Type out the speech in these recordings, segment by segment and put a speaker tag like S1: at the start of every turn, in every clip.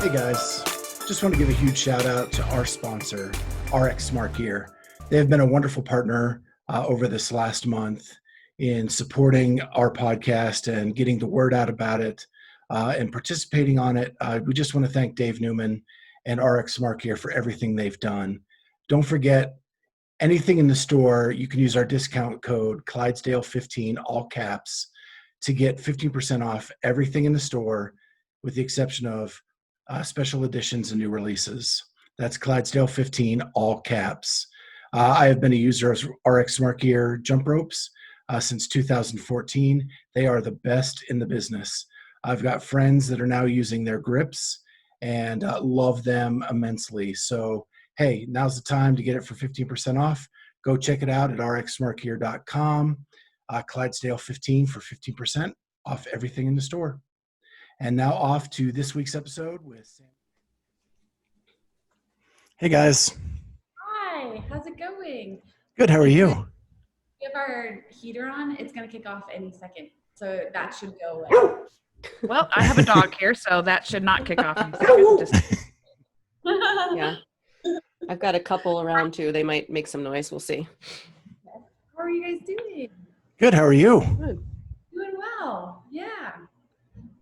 S1: Hey guys, just want to give a huge shout out to our sponsor, RX Smart Gear. They have been a wonderful partner over this last month in supporting our podcast and getting the word out about it and participating on it. We just want to thank Dave Newman and RX Smart Gear for everything they've done. Don't forget, anything in the store, you can use our discount code Clydesdale15, all caps, to get 15% off everything in the store, with the exception of special editions and new releases. That's Clydesdale15, all caps. I have been a user of RX Smart Gear jump ropes since 2014. They are the best in the business. I've got friends that are now using their grips and love them immensely. So, hey, now's the time to get it for 15% off. Go check it out at rxsmartgear.com. Clydesdale15 for 15% off everything in the store. And now off to this week's episode with Sam. Hey guys.
S2: Hi, how's it going?
S1: Good, how are you?
S2: We have our heater on. It's going to kick off any second. So that should go away.
S3: Well, I have a dog here, so that should not kick off any second.
S4: Yeah. I've got a couple around too. They might make some noise. We'll see.
S2: How are you guys doing?
S1: Good, how are you?
S4: Good.
S2: Doing well. Yeah.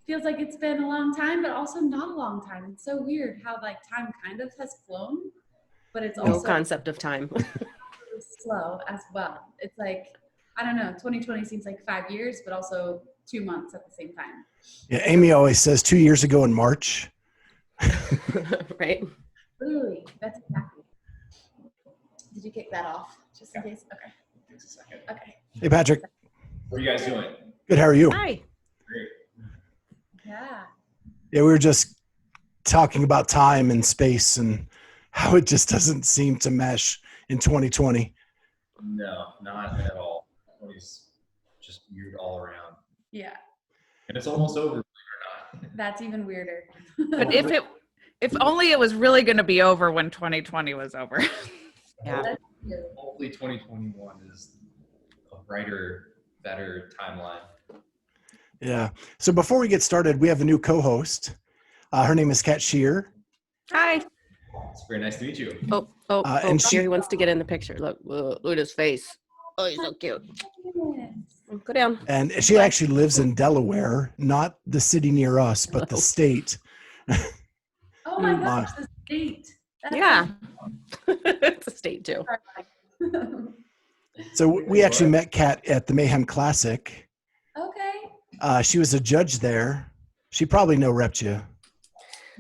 S2: Feels like it's been a long time, but also not a long time. It's so weird how like time kind of has flown, but it's also
S4: No concept of time.
S2: slow as well. It's like, I don't know, 2020 seems like 5 years, but also 2 months at the same time.
S1: Yeah, Amy always says 2 years ago in March.
S4: Right?
S2: Literally, that's exactly. Did you kick that off? Just in case? Okay.
S5: Takes a second.
S2: Okay.
S1: Hey Patrick.
S5: What are you guys doing?
S1: Good, how are you?
S4: Hi.
S5: Great.
S2: Yeah.
S1: Yeah, we were just talking about time and space and how it just doesn't seem to mesh in 2020.
S5: No, not at all. It's just weird all around.
S2: Yeah.
S5: And it's almost over, believe it or not.
S2: That's even weirder.
S3: But if only it was really going to be over when 2020 was over.
S4: Yeah.
S5: Hopefully 2021 is a brighter, better timeline.
S1: Yeah. So before we get started, we have a new co-host. Her name is Kat Shear.
S4: Hi.
S5: It's very nice to meet you.
S1: And
S4: Here he wants to get in the picture. Look at his face. Oh, he's so cute. Go down.
S1: And she actually lives in Delaware, not the city near us, but the state.
S2: Oh my gosh, the state. That's
S4: Yeah. It's a state too.
S1: So we actually met Kat at the Mayhem Classic.
S2: Okay.
S1: She was a judge there. She probably repped you.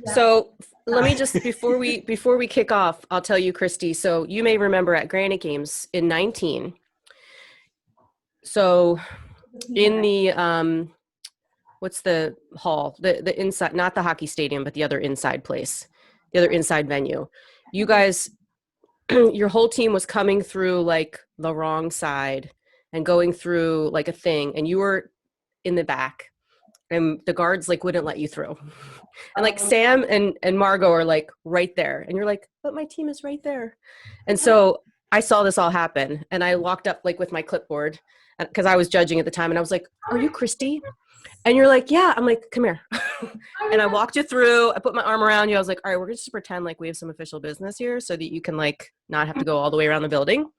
S2: Yeah.
S4: So let me just, before we kick off, I'll tell you, Kristi. So you may remember at Granite Games in 19. So in the, what's the hall, the inside, not the hockey stadium, but the other inside place, the other inside venue, you guys, your whole team was coming through like the wrong side and going through like a thing, and you were in the back and the guards like wouldn't let you through. And like Sam and Margot are like right there, and you're like, but my team is right there. And so I saw this all happen, and I walked up like with my clipboard because I was judging at the time, and I was like, are you Kristi? And you're like, yeah. I'm like, come here. And I walked you through, I put my arm around you. I was like, all right, we're just to pretend like we have some official business here so that you can like not have to go all the way around the building.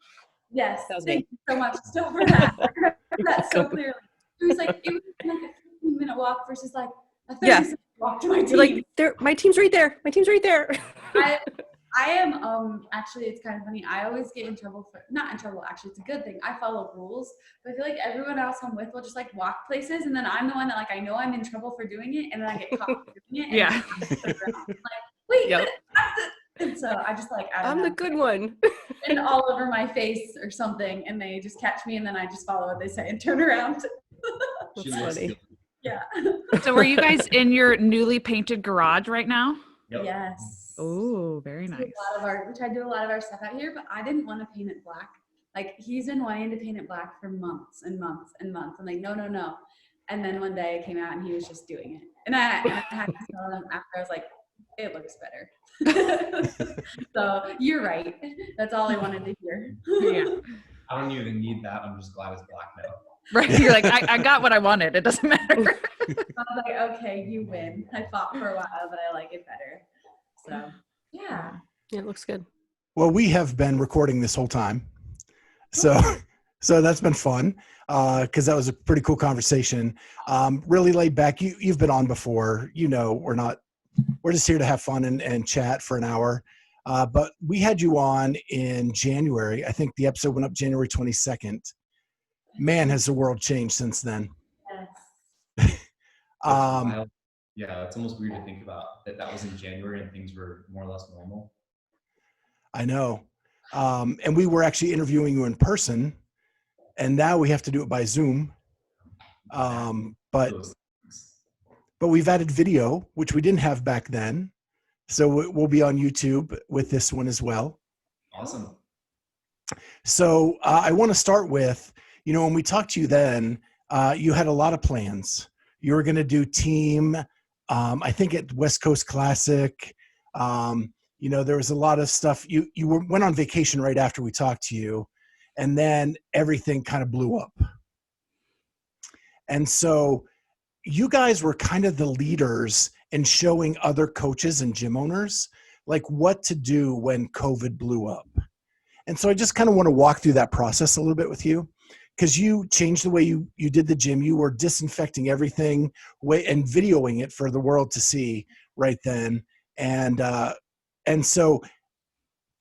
S2: Yes.
S4: That was
S2: Thank
S4: me.
S2: you so much still for that. I remember that so clearly. It was like a 15-minute walk versus like a 30-second walk to my team.
S4: You're like, my team's right there. My team's right there.
S2: I am, actually, it's kind of funny. I always get in trouble not in trouble, actually, it's a good thing. I follow rules, but I feel like everyone else I'm with will just like walk places, and then I'm the one that like, I know I'm in trouble for doing it, and then I get caught for doing it. And
S3: Yeah.
S2: I'm like, wait,
S3: Yep.
S2: and so I just like, I don't
S4: I'm
S2: know,
S4: the good one.
S2: and all over my face or something, and they just catch me, and then I just follow what they say and turn around.
S5: She
S4: That's
S5: looks
S4: funny.
S5: good.
S2: Yeah.
S3: So are you guys in your newly painted garage right now?
S5: Yep.
S2: Yes.
S3: Oh, very
S2: We
S3: nice.
S2: tried to do a lot of our stuff out here, but I didn't want to paint it black. Like, he's been wanting to paint it black for months and months and months. I'm like, no. And then one day it came out and he was just doing it. And I had to tell him after, I was like, it looks better. So you're right. That's all I wanted to hear.
S3: Yeah.
S5: I don't even need that. I'm just glad it's black now.
S3: Right. You're like, I got what I wanted. It doesn't matter.
S2: I was like, okay, you win. I fought for a while, but I like it better. So yeah.
S4: Yeah, it looks good.
S1: Well, we have been recording this whole time. So that's been fun because that was a pretty cool conversation. Really laid back. You've been on before. We're just here to have fun and chat for an hour. But we had you on in January. I think the episode went up January 22nd. Man, has the world changed since then.
S2: Yes.
S5: Wild. Yeah, it's almost weird to think about that was in January and things were more or less normal.
S1: I know. And we were actually interviewing you in person, and now we have to do it by Zoom. But we've added video, which we didn't have back then. So we'll be on YouTube with this one as well.
S5: Awesome.
S1: So I want to start with, when we talked to you then, you had a lot of plans. You were going to do team, I think at West Coast Classic. There was a lot of stuff. You went on vacation right after we talked to you, and then everything kind of blew up. And so you guys were kind of the leaders in showing other coaches and gym owners like what to do when COVID blew up. And so I just kind of want to walk through that process a little bit with you, because you changed the way you did the gym. You were disinfecting everything and videoing it for the world to see right then. And so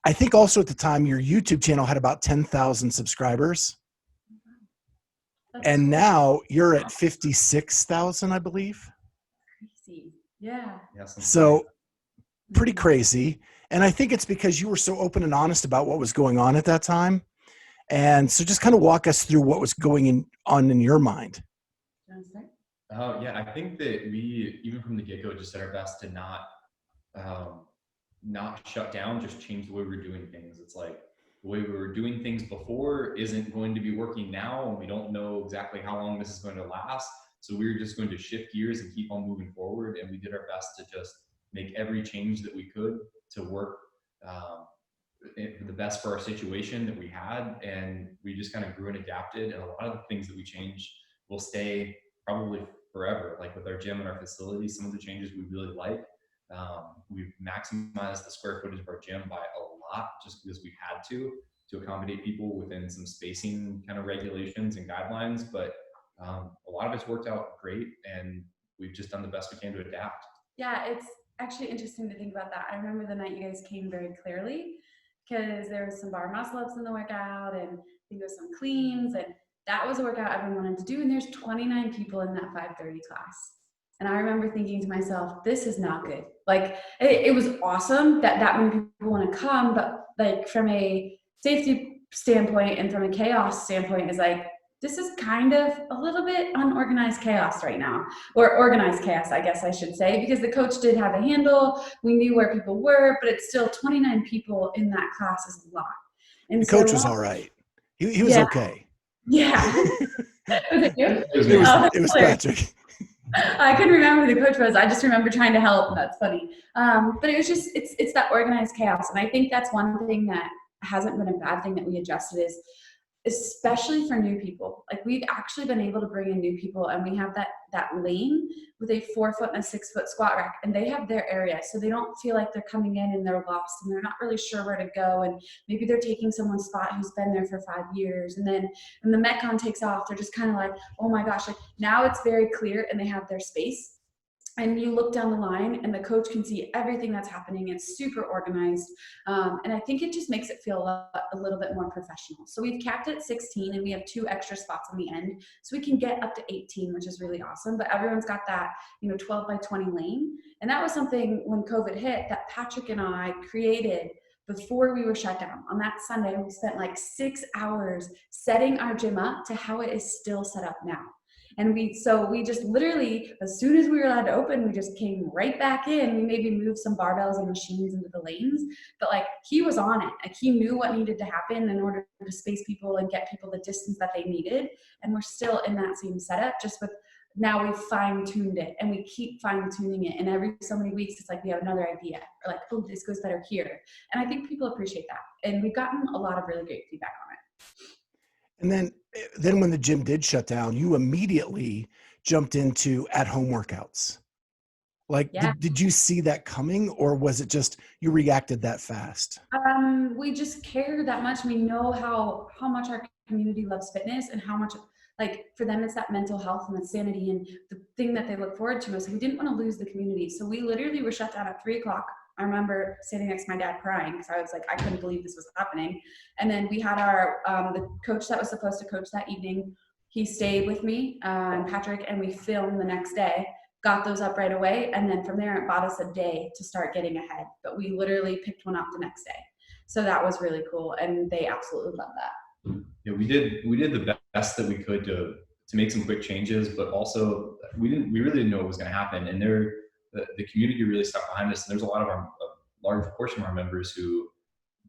S1: I think also at the time your YouTube channel had about 10,000 subscribers. And now you're at 56,000, I believe.
S2: Crazy. Yeah.
S1: So pretty crazy. And I think it's because you were so open and honest about what was going on at that time. And so just kind of walk us through what was going on in your mind.
S5: Oh, yeah. I think that we, even from the get-go, just did our best to not shut down, just change the way we're doing things. It's like the way we were doing things before isn't going to be working now, and we don't know exactly how long this is going to last. So we were just going to shift gears and keep on moving forward. And we did our best to just make every change that we could to work the best for our situation that we had. And we just kind of grew and adapted. And a lot of the things that we changed will stay probably forever. Like with our gym and our facility, some of the changes we really like. We've maximized the square footage of our gym by a lot just because we had to accommodate people within some spacing kind of regulations and guidelines. But a lot of it's worked out great, and we've just done the best we can to adapt.
S2: Yeah, it's actually interesting to think about that. I remember the night you guys came very clearly, because there was some bar muscle ups in the workout, and I think there was some cleans, and that was a workout everyone wanted to do. And there's 29 people in that 5:30 class. And I remember thinking to myself, this is not good. Like it was awesome that many people want to come, but like from a safety standpoint and from a chaos standpoint, is like, this is kind of a little bit unorganized chaos right now, or organized chaos, I guess I should say, because the coach did have a handle. We knew where people were, but it's still 29 people in that class is a lot. And
S1: the coach was all right. He was okay.
S2: Yeah. Was it you?
S1: It was Patrick.
S2: I couldn't remember who the coach was. I just remember trying to help. That's funny. But it was just, it's that organized chaos. And I think that's one thing that hasn't been a bad thing that we adjusted is, especially for new people. Like we've actually been able to bring in new people, and we have that lane with a 4-foot and a 6-foot squat rack, and they have their area. So they don't feel like they're coming in and they're lost and they're not really sure where to go. And maybe they're taking someone's spot who's been there for 5 years. And then when the Metcon takes off, they're just kind of like, oh my gosh, like now it's very clear and they have their space. And you look down the line and the coach can see everything that's happening. It's super organized. And I think it just makes it feel a little bit more professional. So we've capped it at 16, and we have 2 extra spots on the end. So we can get up to 18, which is really awesome. But everyone's got that, 12 by 20 lane. And that was something when COVID hit that Patrick and I created before we were shut down. On that Sunday, we spent like 6 hours setting our gym up to how it is still set up now. And we just literally, as soon as we were allowed to open, we just came right back in. We maybe moved some barbells and machines into the lanes, but like he was on it. Like he knew what needed to happen in order to space people and get people the distance that they needed. And we're still in that same setup, just with now we've fine-tuned it, and we keep fine-tuning it. And every so many weeks, it's like we have another idea, or like, oh, this goes better here. And I think people appreciate that. And we've gotten a lot of really great feedback on it.
S1: And then when the gym did shut down, you immediately jumped into at-home workouts. Like,
S2: Yeah.
S1: did you see that coming, or was it just you reacted that fast?
S2: We just care that much. We know how much our community loves fitness and how much, like, for them it's that mental health and that sanity and the thing that they look forward to. So we didn't want to lose the community. So we literally were shut down at 3:00. I remember sitting next to my dad crying because I was like, I couldn't believe this was happening. And then we had our the coach that was supposed to coach that evening. He stayed with me and Patrick, and we filmed the next day. Got those up right away, and then from there it bought us a day to start getting ahead, but we literally picked one up the next day. So that was really cool, and they absolutely love that.
S5: Yeah, we did the best that we could to make some quick changes, but also we really didn't know what was going to happen, and the community really stuck behind us. And there's a large portion of our members who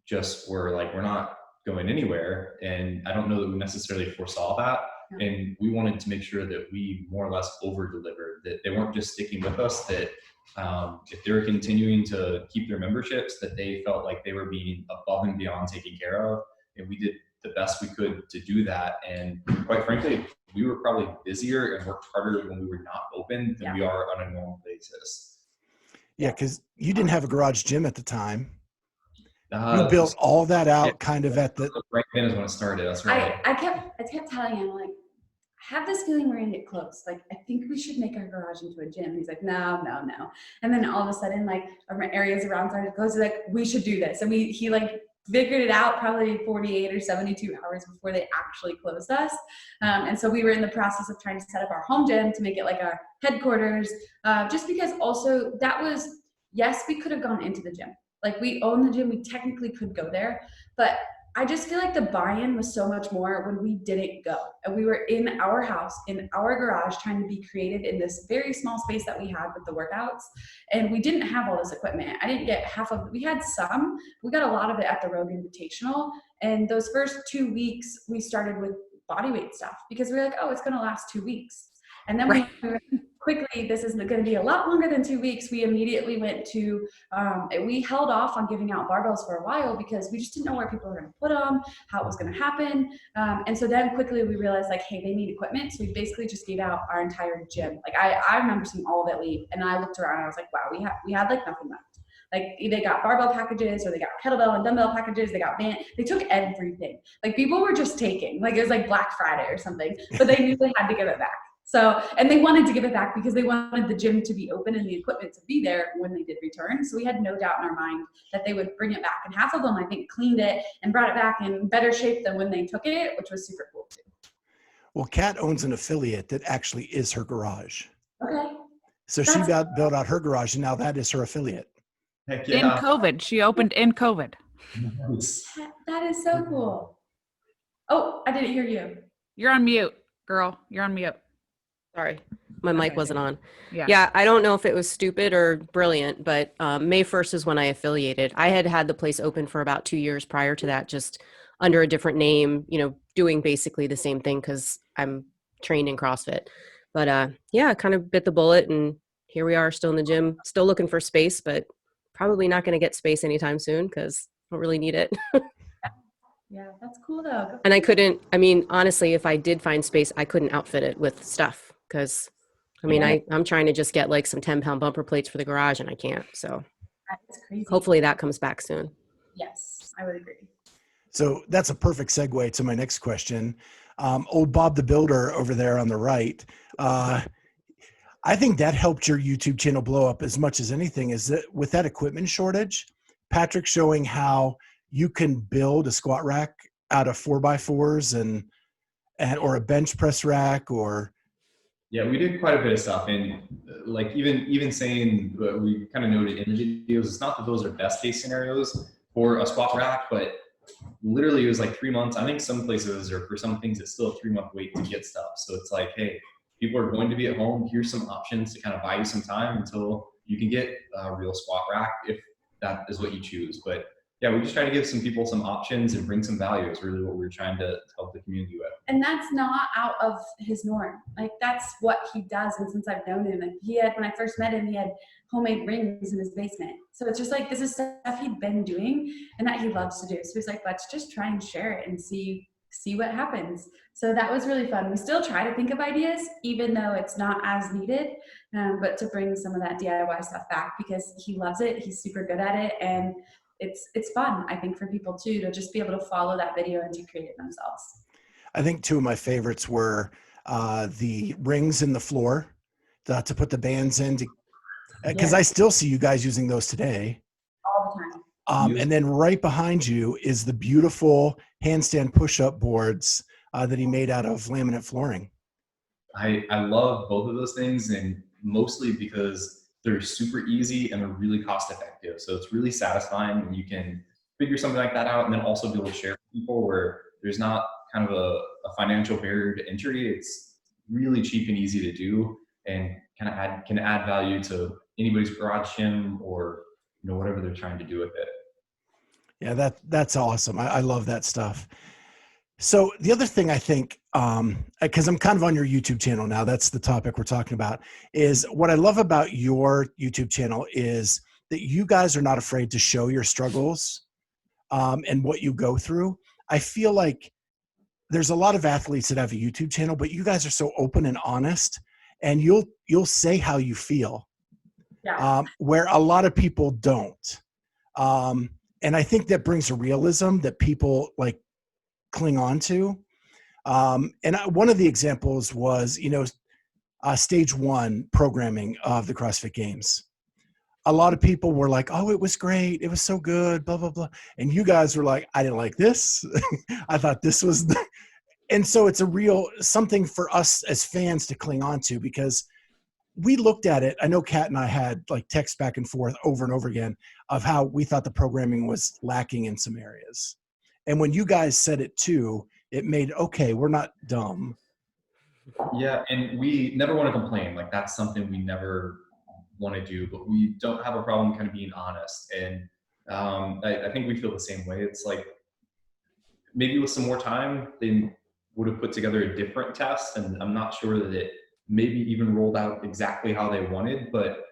S5: just were like, we're not going anywhere, and I don't know that we necessarily foresaw that. And we wanted to make sure that we more or less over-delivered, that they weren't just sticking with us, that if they were continuing to keep their memberships, that they felt like they were being above and beyond taken care of. And we did the best we could to do that. And quite frankly, we were probably busier and worked harder when we were not open than we are on a normal basis.
S1: Yeah, because you didn't have a garage gym at the time. You built all that out kind of at the
S5: right then is when it started. That's right.
S2: I kept telling him, like, I have this feeling we're gonna get close. Like, I think we should make our garage into a gym. And he's like, no. And then all of a sudden, like, our areas around started to close. He's like, we should do this. And he like figured it out probably 48 or 72 hours before they actually closed us. And so we were in the process of trying to set up our home gym to make it like our headquarters. Just because also that was, yes, we could have gone into the gym. Like, we own the gym, we technically could go there, but I just feel like the buy-in was so much more when we didn't go. And we were in our house, in our garage, trying to be creative in this very small space that we had with the workouts. And we didn't have all this equipment. I didn't get half of it. We had some. We got a lot of it at the Rogue Invitational. And those first 2 weeks, we started with bodyweight stuff because we were like, oh, it's going to last 2 weeks. And then we were quickly, this is going to be a lot longer than 2 weeks. We immediately went to, we held off on giving out barbells for a while because we just didn't know where people were going to put them, how it was going to happen. And so then quickly we realized, like, hey, they need equipment. So we basically just gave out our entire gym. Like, I remember seeing all of it leave, and I looked around and I was like, wow, we had like nothing left. Like, they got barbell packages, or they got kettlebell and dumbbell packages. They got band. They took everything. Like, people were just taking, like, it was like Black Friday or something, but they knew they had to give it back. So, and they wanted to give it back because they wanted the gym to be open and the equipment to be there when they did return. So we had no doubt in our mind that they would bring it back. And half of them, I think, cleaned it and brought it back in better shape than when they took it, which was super cool too.
S1: Well, Kat owns an affiliate that actually is her garage.
S2: Okay.
S1: So she built out her garage, and now that is her affiliate.
S5: Heck
S3: In
S5: yeah.
S3: COVID. She opened in COVID.
S2: That is so cool. Oh, I didn't hear you.
S3: You're on mute, girl. You're on mute.
S4: Sorry, my mic wasn't on.
S3: Yeah.
S4: Yeah, I don't know if it was stupid or brilliant, but May 1st is when I affiliated. I had the place open for about 2 years prior to that, just under a different name, doing basically the same thing because I'm trained in CrossFit. But yeah, kind of bit the bullet, and here we are still in the gym, still looking for space, but probably not going to get space anytime soon because I don't really need it.
S2: Yeah, that's cool though.
S4: And honestly, if I did find space, I couldn't outfit it with stuff because, I'm trying to just get like some 10-pound bumper plates for the garage, and I can't. So
S2: That's crazy.
S4: hopefully that comes back soon.
S2: Yes, I would agree.
S1: So that's a perfect segue to my next question. Old Bob the Builder over there on the right. I think that helped your YouTube channel blow up as much as anything. Is that with that equipment shortage, Patrick showing how you can build a squat rack out of 4x4s and or a bench press rack or.
S5: Yeah, we did quite a bit of stuff, and like even saying we kind of noted in the videos, it's not that those are best case scenarios for a squat rack, but literally it was like 3 months. I think some places, or for some things, it's still a 3-month wait to get stuff. So it's like, hey, people are going to be at home. Here's some options to kind of buy you some time until you can get a real squat rack if that is what you choose. But yeah, we just try to give some people some options and bring some value. Is really what we're trying to help the community with.
S2: And that's not out of his norm. Like, that's what he does. And since I've known him, and when I first met him, he had homemade rings in his basement. So it's just like, this is stuff he'd been doing and that he loves to do. So he's like, let's just try and share it and see see what happens. So that was really fun. We still try to think of ideas, even though it's not as needed, but to bring some of that DIY stuff back because he loves it. He's super good at it. And it's fun, I think, for people too, to just be able to follow that video and to create it themselves.
S1: I think two of my favorites were the rings in the floor to put the bands in, because I still see you guys using those today.
S2: All the time.
S1: And then right behind you is the beautiful handstand push-up boards that he made out of laminate flooring.
S5: I love both of those things, and mostly because they're super easy and they're really cost effective. So it's really satisfying when you can figure something like that out and then also be able to share with people where there's not kind of a financial barrier to entry. It's really cheap and easy to do and can add value to anybody's garage gym or whatever they're trying to do with it.
S1: Yeah, that's awesome. I love that stuff. So the other thing I think, because I'm kind of on your YouTube channel now, that's the topic we're talking about, is what I love about your YouTube channel is that you guys are not afraid to show your struggles and what you go through. I feel like there's a lot of athletes that have a YouTube channel, but you guys are so open and honest, and you'll say how you feel, where a lot of people don't. And I think that brings a realism that people like cling on to. One of the examples was, stage 1 programming of the CrossFit Games. A lot of people were like, oh, it was great. It was so good, blah, blah, blah. And you guys were like, I didn't like this. I thought this was, and so it's a real something for us as fans to cling on to, because we looked at it. I know Kat and I had like texts back and forth over and over again of how we thought the programming was lacking in some areas. And when you guys said it too, it made, okay, we're not dumb.
S5: Yeah, and we never want to complain. Like, that's something we never want to do, but we don't have a problem kind of being honest. And I think we feel the same way. It's like, maybe with some more time, they would have put together a different test, and I'm not sure that it maybe even rolled out exactly how they wanted, but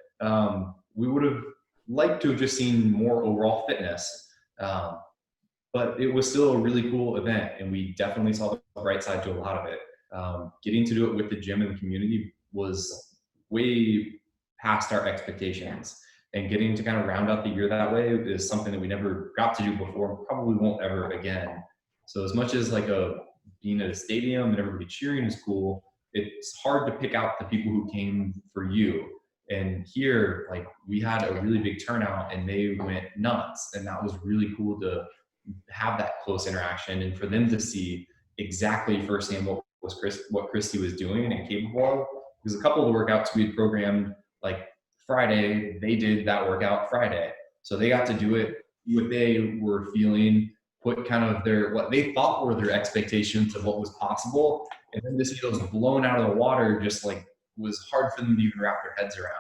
S5: we would have liked to have just seen more overall fitness. But it was still a really cool event, and we definitely saw the bright side to a lot of it. Getting to do it with the gym and the community was way past our expectations, and getting to kind of round out the year that way is something that we never got to do before, and probably won't ever again. So as much as like being at a stadium and everybody cheering is cool, it's hard to pick out the people who came for you. And here, like, we had a really big turnout and they went nuts, and that was really cool to have that close interaction and for them to see exactly firsthand what Kristi was doing and capable of. Because a couple of the workouts we had programmed like Friday, they did that workout Friday, so they got to do it what they were feeling, put kind of what they thought were their expectations of what was possible, and then to see those blown out of the water just like was hard for them to even wrap their heads around.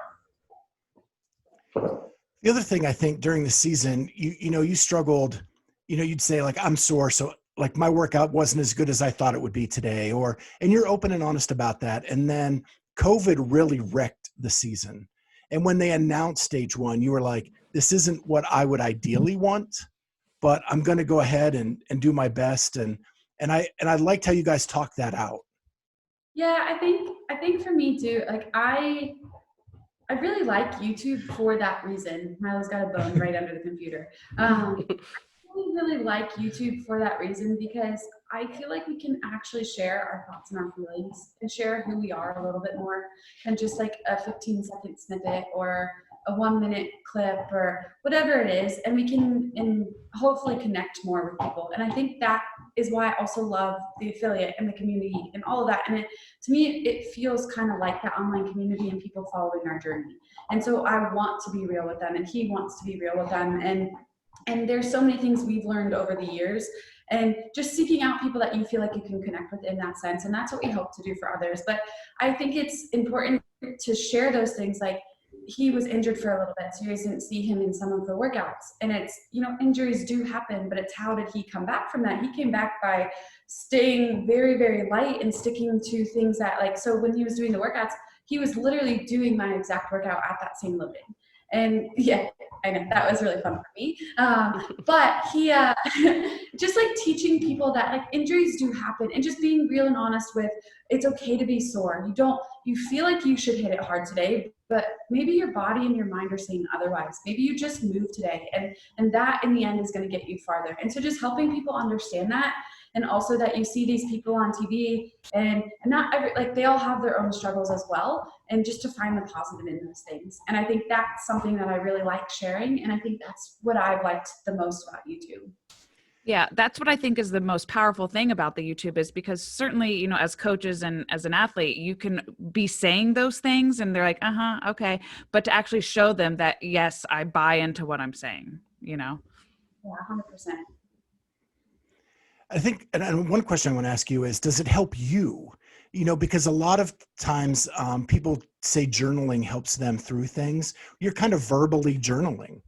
S1: The other thing I think during the season, you struggled, you'd say like, I'm sore, so like my workout wasn't as good as I thought it would be today, and you're open and honest about that. And then COVID really wrecked the season. And when they announced stage 1, you were like, this isn't what I would ideally want, but I'm going to go ahead and do my best. And I liked how you guys talked that out.
S2: Yeah, I think for me too, like I really like YouTube for that reason. Milo's got a bone right under the computer. I really like YouTube for that reason, because I feel like we can actually share our thoughts and our feelings and share who we are a little bit more than just like a 15-second snippet or a 1-minute clip or whatever it is. And we can hopefully connect more with people. And I think that is why I also love the affiliate and the community and all of that. And to me, it feels kind of like that online community and people following our journey. And so I want to be real with them, and he wants to be real with them. And there's so many things we've learned over the years, and just seeking out people that you feel like you can connect with in that sense. And that's what we hope to do for others. But I think it's important to share those things. Like, he was injured for a little bit, so you guys didn't see him in some of the workouts. And it's, injuries do happen, but it's how did he come back from that? He came back by staying very, very light and sticking to things that, like, so when he was doing the workouts, he was literally doing my exact workout at that same loading. And yeah, I know that was really fun for me. But he, just like teaching people that like injuries do happen and just being real and honest with it's okay to be sore. You feel like you should hit it hard today, but maybe your body and your mind are saying otherwise. Maybe you just moved today and that in the end is going to get you farther. And so just helping people understand that. And also that you see these people on TV and not every, like they all have their own struggles as well. And just to find the positive in those things. And I think that's something that I really like sharing. And I think that's what I've liked the most about YouTube.
S3: Yeah, that's what I think is the most powerful thing about the YouTube is because certainly, you know, as coaches and as an athlete, you can be saying those things and they're like, okay. But to actually show them that, yes, I buy into what I'm saying, you know?
S2: Yeah, 100%.
S1: I think, and one question I want to ask you is, does it help you? You know, because a lot of times people say journaling helps them through things. You're kind of verbally journaling.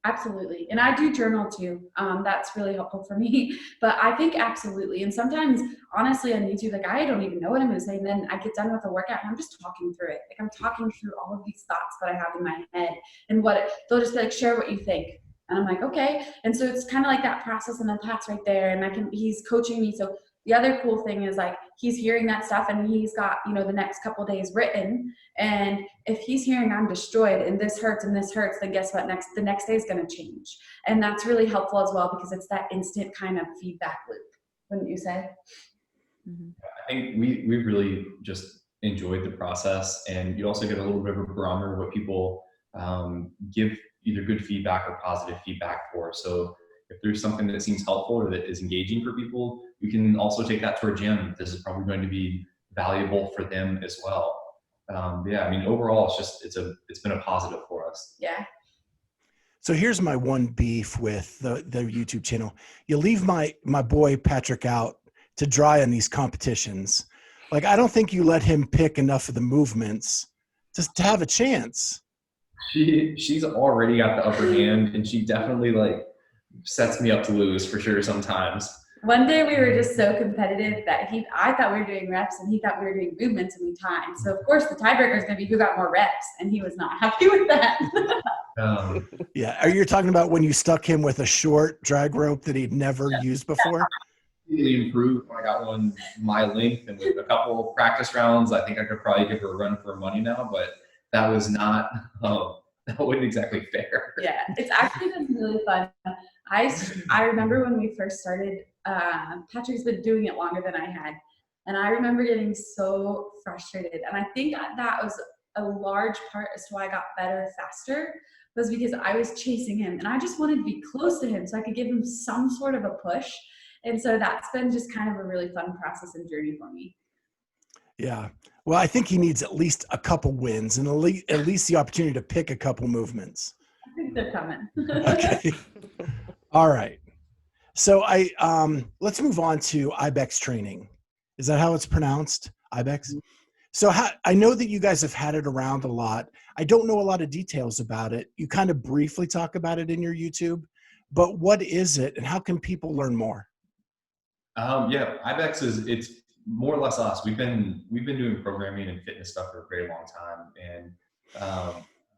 S2: Absolutely. And I do journal too. That's really helpful for me, but I think absolutely. And sometimes honestly on YouTube, like I don't even know what I'm going to say. And then I get done with the workout and I'm just talking through it. Like I'm talking through all of these thoughts that I have in my head and they'll just be like, share what you think. And I'm like, okay. And so it's kind of like that process and then Pat's right there and he's coaching me. So the other cool thing is like, he's hearing that stuff and he's got, you know, the next couple of days written. And if he's hearing I'm destroyed and this hurts, then guess what? The next day is going to change. And that's really helpful as well, because it's that instant kind of feedback loop, wouldn't you say?
S5: I think we really just enjoyed the process, and you also get a little bit of a barometer of what people give either good feedback or positive feedback for. So if there's something that seems helpful or that is engaging for people, we can also take that to our gym. This is probably going to be valuable for them as well. Yeah, I mean, overall, it's been a positive for us.
S2: Yeah.
S1: So here's my one beef with the YouTube channel. You leave my boy Patrick out to dry on these competitions. Like, I don't think you let him pick enough of the movements just to have a chance.
S5: She's already got the upper hand, and she definitely like sets me up to lose for sure sometimes.
S2: One day we were just so competitive that I thought we were doing reps and he thought we were doing movements and we timed. So of course the tiebreaker is going to be who got more reps, and he was not happy with that.
S1: Yeah. Are you talking about when you stuck him with a short drag rope that he'd never used before?
S5: Really improved when I got one my length, and with a couple of practice rounds, I think I could probably give her a run for money now, but that was not, that wasn't exactly fair.
S2: Yeah, it's actually been really fun. I remember when we first started, Patrick's been doing it longer than I had. And I remember getting so frustrated. And I think that was a large part as to why I got better faster, was because I was chasing him and I just wanted to be close to him so I could give him some sort of a push. And so that's been just kind of a really fun process and journey for me.
S1: Yeah. Well, I think he needs at least a couple wins and at least the opportunity to pick a couple movements.
S2: I think they're coming.
S1: Okay. All right. So let's move on to IBEX training. Is that how it's pronounced? IBEX? So I know that you guys have had it around a lot. I don't know a lot of details about it. You kind of briefly talk about it in your YouTube, but what is it and how can people learn more?
S5: Yeah, IBEX it's more or less us. We've been doing programming and fitness stuff for a very long time, and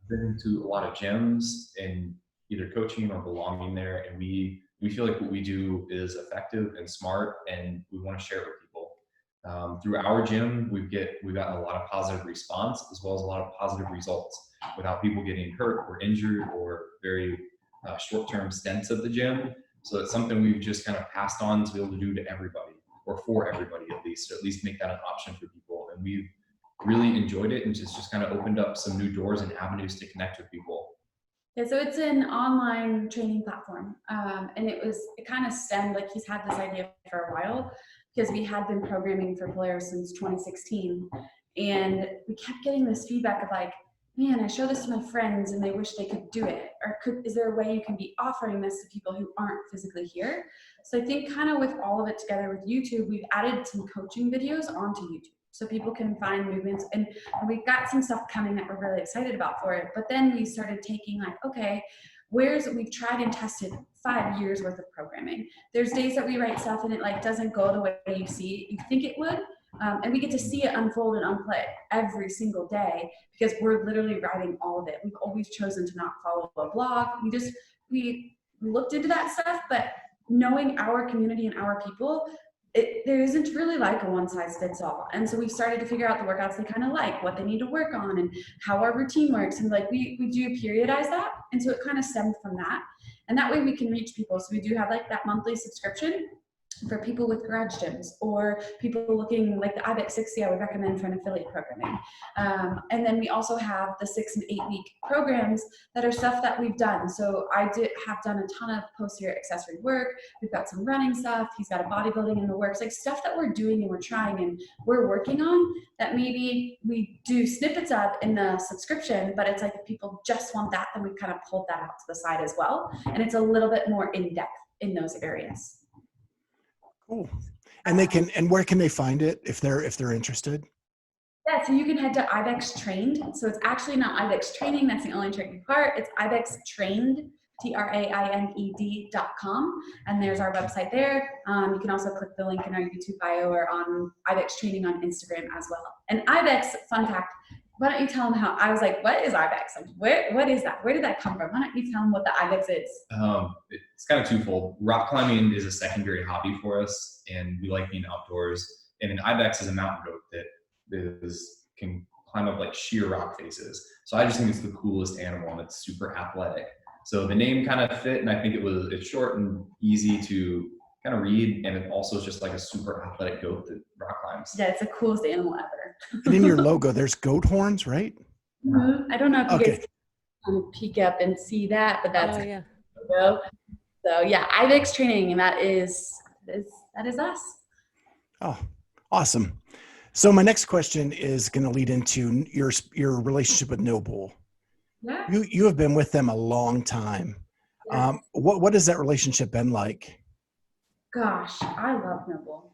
S5: been to a lot of gyms and either coaching or belonging there. And we feel like what we do is effective and smart, and we want to share it with people. Through our gym, we've gotten a lot of positive response as well as a lot of positive results without people getting hurt or injured or very short-term stints at the gym. So it's something we've just kind of passed on to be able to do to everybody, or for everybody at least make that an option for people. And we've really enjoyed it, and just kind of opened up some new doors and avenues to connect with people.
S2: Yeah, so it's an online training platform. And it kind of stemmed, like he's had this idea for a while because we had been programming for players since 2016. And we kept getting this feedback of like, man, I show this to my friends and they wish they could do it. Or is there a way you can be offering this to people who aren't physically here? So I think kind of with all of it together with YouTube, we've added some coaching videos onto YouTube so people can find movements. And we've got some stuff coming that we're really excited about for it. But then we started taking like, okay, we've tried and tested 5 years worth of programming. There's days that we write stuff and it like doesn't go the way you think it would. And we get to see it unfold and unplay every single day because we're literally writing all of it. We've always chosen to not follow a blog. We looked into that stuff, but knowing our community and our people, there isn't really like a one size fits all. And so we started to figure out the workouts they kind of like, what they need to work on, and how our routine works. And like we do periodize that. And so it kind of stemmed from that. And that way we can reach people. So we do have like that monthly subscription for people with garage gyms or people looking like the IBEX 60 I would recommend for an affiliate programming. And then we also have the 6 and 8 week programs that are stuff that we've done. So I have done a ton of posterior accessory work. We've got some running stuff. He's got a bodybuilding in the works, like stuff that we're doing and we're trying and we're working on that maybe we do snippets of in the subscription, but it's like if people just want that, then we've kind of pulled that out to the side as well. And it's a little bit more in depth in those areas.
S1: Cool. And where can they find it if they're interested?
S2: Yeah, so you can head to IBEX Trained. So it's actually not IBEX Training. That's the only tricky part. It's IBEX Trained, TRAINED.com. And there's our website there. You can also click the link in our YouTube bio or on IBEX Training on Instagram as well. And IBEX, fun fact, why don't you tell them how, I was like, what is IBEX? Like, what is that? Where did that come from? Why don't you tell them what the IBEX is?
S5: It's kind of twofold. Rock climbing is a secondary hobby for us, and we like being outdoors. And an IBEX is a mountain goat that can climb up like sheer rock faces. So I just think it's the coolest animal, and it's super athletic. So the name kind of fit, and I think it's short and easy to kind of read, and it also is just like a super athletic goat that rock climbs.
S2: Yeah, it's the coolest animal ever.
S1: And in your logo, there's goat horns, right?
S2: Mm-hmm. I don't know if you guys can peek up and see that, but that's logo. So yeah, IBEX Training, and that is us.
S1: Oh, awesome. So my next question is going to lead into your relationship with Noble.
S2: Yeah.
S1: You have been with them a long time.
S2: Yeah.
S1: What has that relationship been like?
S2: Gosh, I love Noble.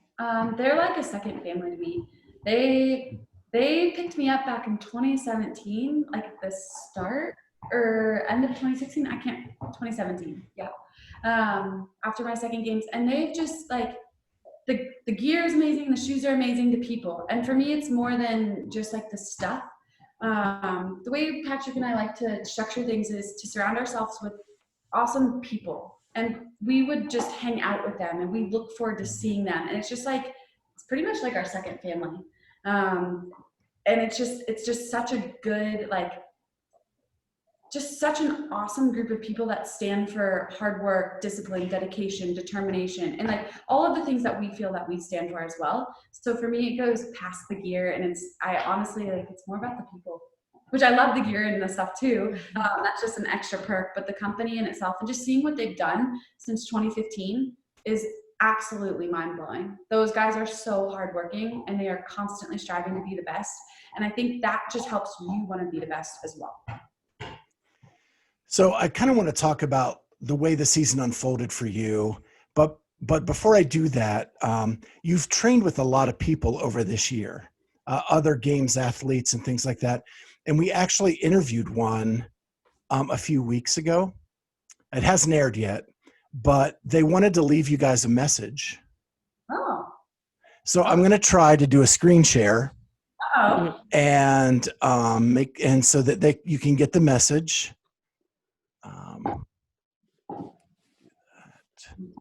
S2: They're like a second family to me. They picked me up back in 2017, like at the start or end of 2016. 2017. Yeah. After my second games, and they've just like the gear is amazing, the shoes are amazing, the people. And for me, it's more than just like the stuff. The way Patrick and I like to structure things is to surround ourselves with awesome people. And we would just hang out with them and we look forward to seeing them. And it's just like, it's pretty much like our second family. And it's just such a good, like, just such an awesome group of people that stand for hard work, discipline, dedication, determination, and like all of the things that we feel that we stand for as well. So for me, it goes past the gear, and I honestly, like, it's more about the people, which I love the gear and the stuff too. That's just an extra perk, but the company in itself and just seeing what they've done since 2015 is absolutely mind-blowing. Those guys are so hardworking and they are constantly striving to be the best. And I think that just helps you want to be the best as well.
S1: So I kind of want to talk about the way the season unfolded for you, but before I do that, you've trained with a lot of people over this year, other games athletes and things like that. And we actually interviewed one a few weeks ago. It hasn't aired yet, but they wanted to leave you guys a message.
S2: Oh.
S1: So I'm going to try to do a screen share.
S2: Oh.
S1: And so that you can get the message.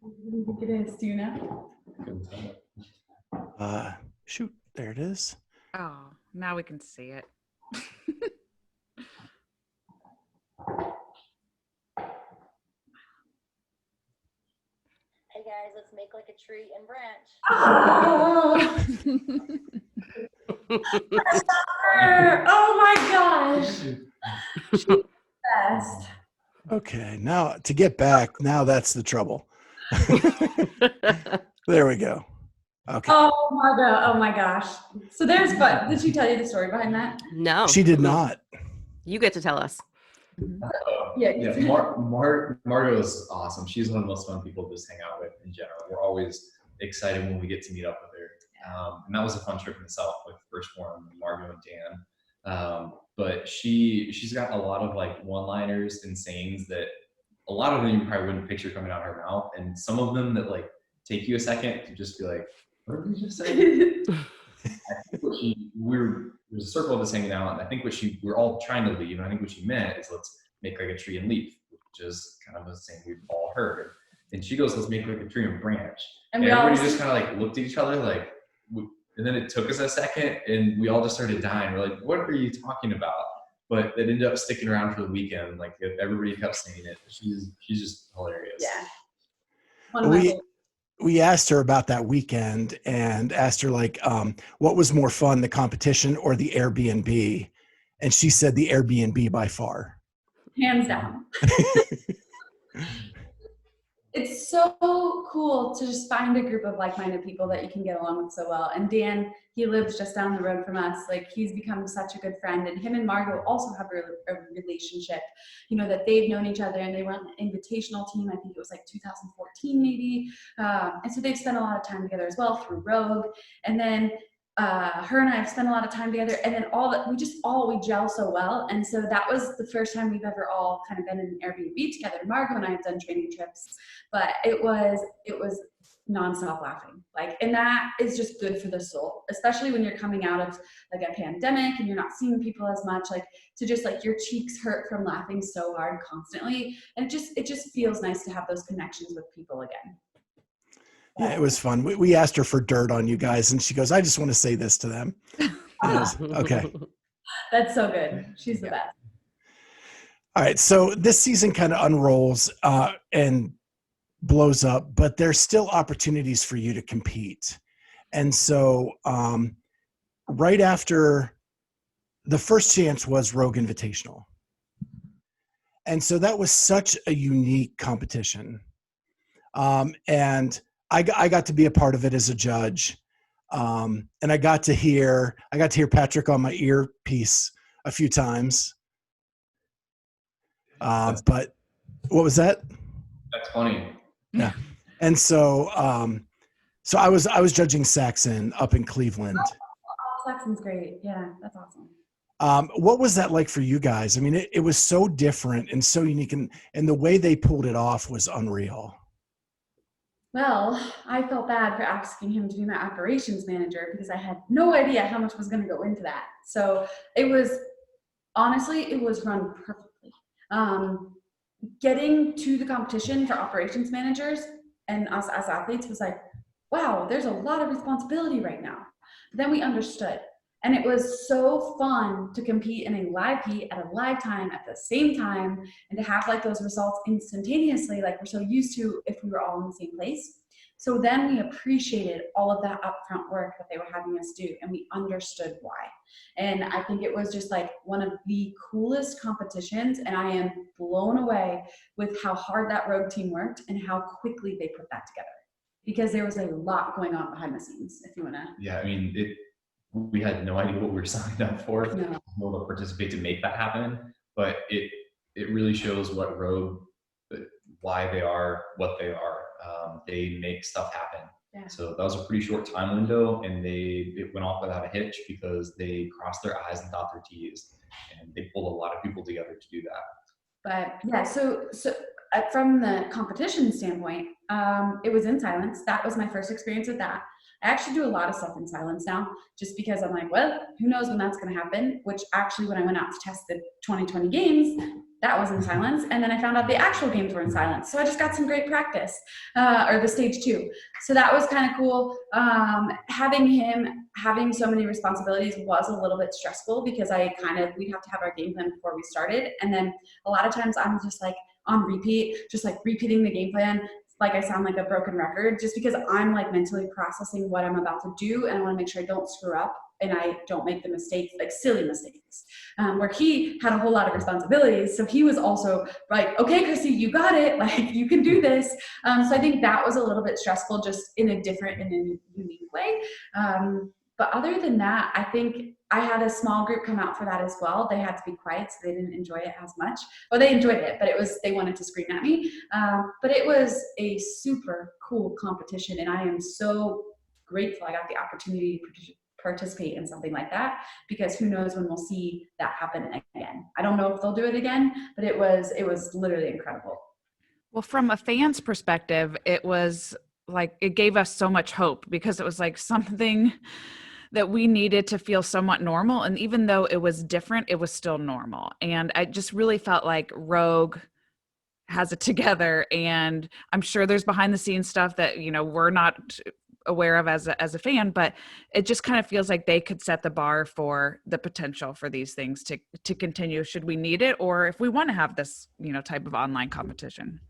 S2: What do you think it is? Do you know?
S1: Shoot, there it is.
S3: Oh, now we can see it.
S6: Hey guys, let's make like a tree and branch.
S2: Oh, oh my gosh. She's the best.
S1: Okay, now to get back, now that's the trouble. There we go. Okay.
S2: Oh my gosh. So there's fun. Did she tell you the story behind that?
S4: No,
S1: She did not.
S4: you get to tell us.
S2: Yeah.
S5: Margo is awesome. She's one of the most fun people to just hang out with in general. We're always excited when we get to meet up with her. And that was a fun trip in itself with Firstborn, Margo and Dan. But she's got a lot of like one-liners and sayings that a lot of them you probably wouldn't picture coming out of her mouth. And some of them that like take you a second to just be like, what did we just say? There's a circle of us hanging out, and I think we're all trying to leave, and I think what she meant is let's make like a tree and leaf, which is kind of the same we've all heard. And she goes, let's make like a tree and branch. And everybody just kind of like looked at each other like, and then it took us a second, and we all just started dying. We're like, what are you talking about? But it ended up sticking around for the weekend. Like everybody kept saying it. She's just hilarious.
S2: Yeah.
S1: We asked her about that weekend and asked her like, what was more fun, the competition or the Airbnb? And she said the Airbnb by far.
S2: Hands down. It's so cool to just find a group of like-minded people that you can get along with so well. And Dan, he lives just down the road from us. Like, he's become such a good friend. And him and Margot also have a relationship, you know, that they've known each other, and they were on the Invitational team. I think it was like 2014 maybe. And so they've spent a lot of time together as well through Rogue. And then her and I have spent a lot of time together, and then we gel so well. And so that was the first time we've ever all kind of been in an Airbnb together. Margot and I have done training trips, but it was nonstop laughing. Like, and that is just good for the soul, especially when you're coming out of like a pandemic and you're not seeing people as much, like to just like your cheeks hurt from laughing so hard constantly. And it just feels nice to have those connections with people again.
S1: Yeah, it was fun. We asked her for dirt on you guys, and she goes, I just want to say this to them. Okay.
S2: That's so good. She's the best.
S1: All right. So this season kind of unrolls and blows up, but there's still opportunities for you to compete. And so right after the first chance was Rogue Invitational. And so that was such a unique competition. And I got to be a part of it as a judge. And I got to hear Patrick on my earpiece a few times. But what was that?
S5: That's funny.
S1: Yeah. And so, so I was judging Saxon up in Cleveland.
S2: Oh, Saxon's great. Yeah, that's awesome.
S1: What was that like for you guys? I mean, it was so different and so unique, and the way they pulled it off was unreal.
S2: Well, I felt bad for asking him to be my operations manager because I had no idea how much was going to go into that. So it was run perfectly. Getting to the competition for operations managers and us as athletes was like, wow, there's a lot of responsibility right now. But then we understood. And it was so fun to compete in a live heat at a live time at the same time, and to have like those results instantaneously, like we're so used to if we were all in the same place. So then we appreciated all of that upfront work that they were having us do, and we understood why. And I think it was just like one of the coolest competitions, and I am blown away with how hard that Rogue team worked and how quickly they put that together, because there was a lot going on behind the scenes, if you want to.
S5: Yeah, I mean, we had no idea what we were signing up for.
S2: No.
S5: We'll participate to make that happen, but it really shows what Rogue, why they are what they are. They make stuff happen.
S2: Yeah.
S5: So that was a pretty short time window, and it went off without a hitch because they crossed their I's and dot their T's, and they pulled a lot of people together to do that.
S2: But yeah, so from the competition standpoint, it was in silence. That was my first experience with that. I actually do a lot of stuff in silence now, just because I'm like, well, who knows when that's going to happen, which actually when I went out to test the 2020 games, that was in silence. And then I found out the actual games were in silence. So I just got some great practice, or the stage 2. So that was kind of cool. Having so many responsibilities was a little bit stressful, because we'd have to have our game plan before we started. And then a lot of times I'm just like on repeat, just like repeating the game plan. Like I sound like a broken record, just because I'm like mentally processing what I'm about to do, and I want to make sure I don't screw up and I don't make the mistakes, like silly mistakes. Where he had a whole lot of responsibilities, so he was also like, okay, Kristi, you got it, like you can do this. So I think that was a little bit stressful, just in a different and in a unique way. But other than that, I think I had a small group come out for that as well. They had to be quiet, so they didn't enjoy it as much. Well, they enjoyed it, but they wanted to scream at me. But it was a super cool competition, and I am so grateful I got the opportunity to participate in something like that, because who knows when we'll see that happen again. I don't know if they'll do it again, but it was literally incredible.
S3: Well, from a fan's perspective, it was like, it gave us so much hope, because it was like something that we needed to feel somewhat normal. And even though it was different, it was still normal. And I just really felt like Rogue has it together. And I'm sure there's behind the scenes stuff that, you know, we're not aware of as a fan, but it just kind of feels like they could set the bar for the potential for these things to continue should we need it, or if we want to have this, you know, type of online competition.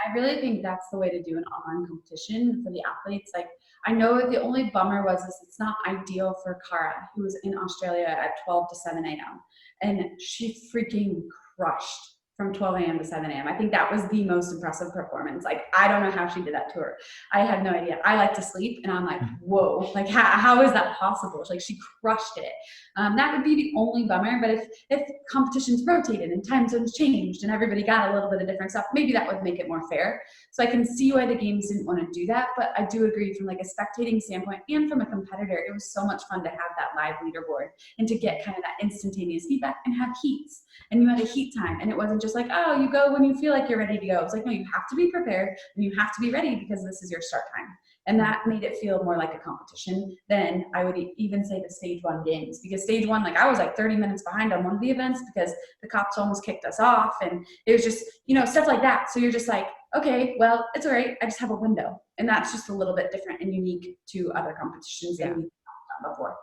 S2: I really think that's the way to do an online competition for the athletes. Like, I know the only bummer was it's not ideal for Cara, who was in Australia at 12 to 7 a.m. And she freaking crushed from 12 a.m. to 7 a.m. I think that was the most impressive performance. Like, I don't know how she did that to her. I had no idea. I like to sleep, and I'm like, whoa, like how is that possible? Like, she crushed it. That would be the only bummer. But if competitions rotated and time zones changed and everybody got a little bit of different stuff, maybe that would make it more fair. So I can see why the games didn't want to do that. But I do agree from like a spectating standpoint and from a competitor, it was so much fun to have that live leaderboard and to get kind of that instantaneous feedback and have heats. And you had a heat time, and it wasn't just like, oh, you go when you feel like you're ready to go. It's like, no, you have to be prepared and you have to be ready because this is your start time. And that made it feel more like a competition than I would even say the stage 1 games, because stage 1, like I was like 30 minutes behind on one of the events because the cops almost kicked us off, and it was just, you know, stuff like that. So you're just like, okay, well, it's all right. I just have a window, and that's just a little bit different and unique to other competitions that we've done before.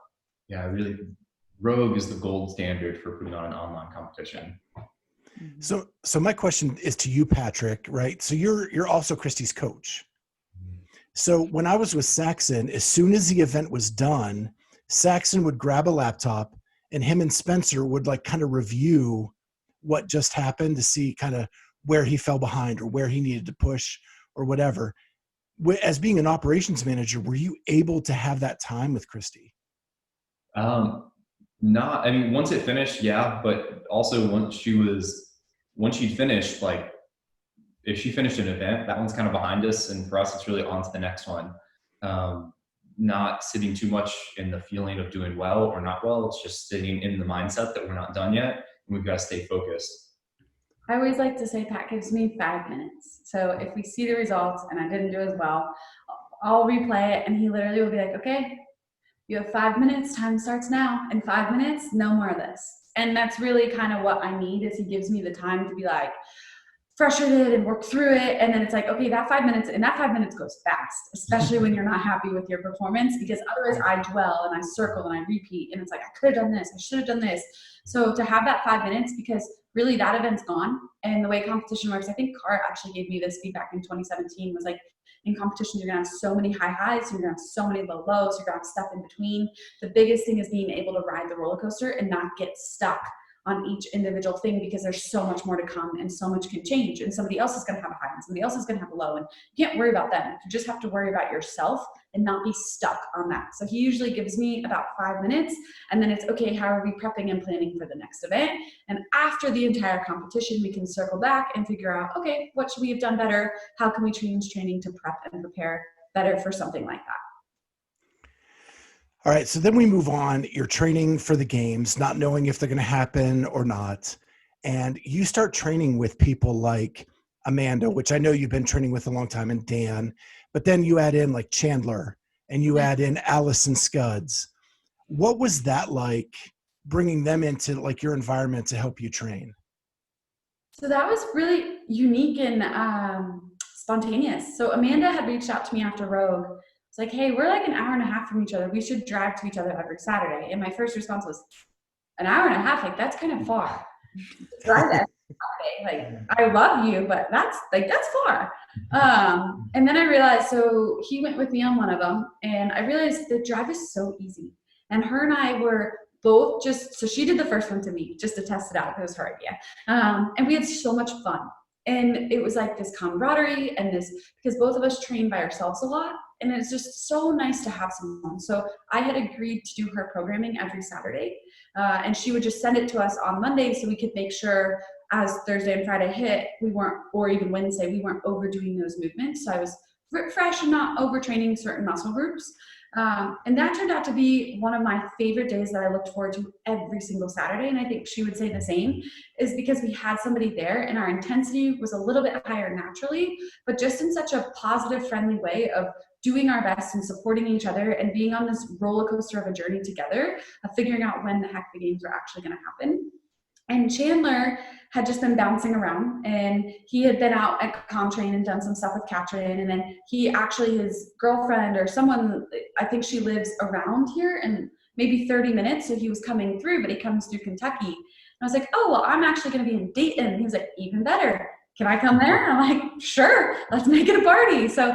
S5: Yeah, really, Rogue is the gold standard for putting on an online competition.
S1: So my question is to you, Patrick, right? So you're also Kristi's coach. So when I was with Saxon, as soon as the event was done, Saxon would grab a laptop and him and Spencer would like kind of review what just happened to see kind of where he fell behind or where he needed to push or whatever. As being an operations manager, were you able to have that time with Kristi?
S5: Not, I mean, once it finished, yeah, but also once she'd finished, like, if she finished an event, that one's kind of behind us, and for us, it's really on to the next one. Not sitting too much in the feeling of doing well or not well. It's just sitting in the mindset that we're not done yet, and we've got to stay focused.
S2: I always like to say Pat gives me 5 minutes. So if we see the results and I didn't do as well, I'll replay it, and he literally will be like, okay, you have 5 minutes, time starts now. In 5 minutes, no more of this. And that's really kind of what I need, is he gives me the time to be like frustrated and work through it. And then it's like, okay, that 5 minutes, and that 5 minutes goes fast, especially when you're not happy with your performance, because otherwise I dwell and I circle and I repeat, and it's like, I could have done this, I should have done this. So to have that 5 minutes, because really that event's gone. And the way competition works, I think Cara actually gave me this feedback in 2017, was like, in competitions, you're gonna have so many high highs, you're gonna have so many low lows, you're gonna have stuff in between. The biggest thing is being able to ride the roller coaster and not get stuck on each individual thing, because there's so much more to come and so much can change, and somebody else is going to have a high and somebody else is going to have a low, and you can't worry about them. You just have to worry about yourself and not be stuck on that. So he usually gives me about 5 minutes, and then it's okay, how are we prepping and planning for the next event? And after the entire competition, we can circle back and figure out, okay, what should we have done better? How can we change training to prep and prepare better for something like that?
S1: All right, so then we move on. You're training for the games, not knowing if they're going to happen or not. And you start training with people like Amanda, which I know you've been training with a long time, and Dan, but then you add in like Chandler and you add in Allison Scuds. What was that like, bringing them into like your environment to help you train?
S2: So that was really unique and spontaneous. So Amanda had reached out to me after Rogue. It's like, hey, we're like an hour and a half from each other. We should drive to each other every Saturday. And my first response was, an hour and a half? Like, that's kind of far. Drive that Saturday. Like, I love you, but that's far. And then I realized, so he went with me on one of them, and I realized the drive is so easy. And her and I were both so she did the first one to me just to test it out. It was her idea. And we had so much fun. And it was like this camaraderie and this, because both of us train by ourselves a lot. And it's just so nice to have someone. So I had agreed to do her programming every Saturday. And she would just send it to us on Monday so we could make sure as Thursday and Friday hit, we weren't, or even Wednesday, we weren't overdoing those movements. So I was fresh and not overtraining certain muscle groups. And that turned out to be one of my favorite days that I looked forward to every single Saturday. And I think she would say the same, is because we had somebody there and our intensity was a little bit higher naturally, but just in such a positive, friendly way of doing our best and supporting each other and being on this roller coaster of a journey together of figuring out when the heck the games were actually going to happen. And Chandler had just been bouncing around, and he had been out at Comtrain and done some stuff with Katrin. And then his girlfriend or someone, I think she lives around here and maybe 30 minutes. So he was coming through, but he comes through Kentucky. And I was like, oh, well, I'm actually going to be in Dayton. And he was like, even better. Can I come there? And I'm like, sure, let's make it a party. So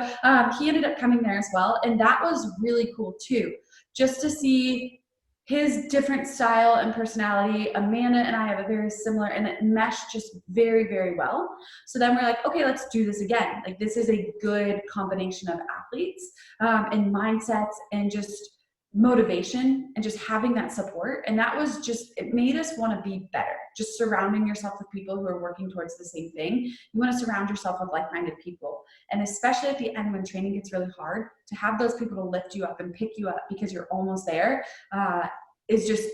S2: he ended up coming there as well. And that was really cool too, just to see his different style and personality. Amanda and I have a very similar, and it meshed just very, very well. So then we're like, okay, let's do this again. Like, this is a good combination of athletes and mindsets and just motivation and just having that support. And that was just, it made us want to be better. Just surrounding yourself with people who are working towards the same thing. You want to surround yourself with like-minded people. And especially at the end when training gets really hard, to have those people to lift you up and pick you up because you're almost there is just,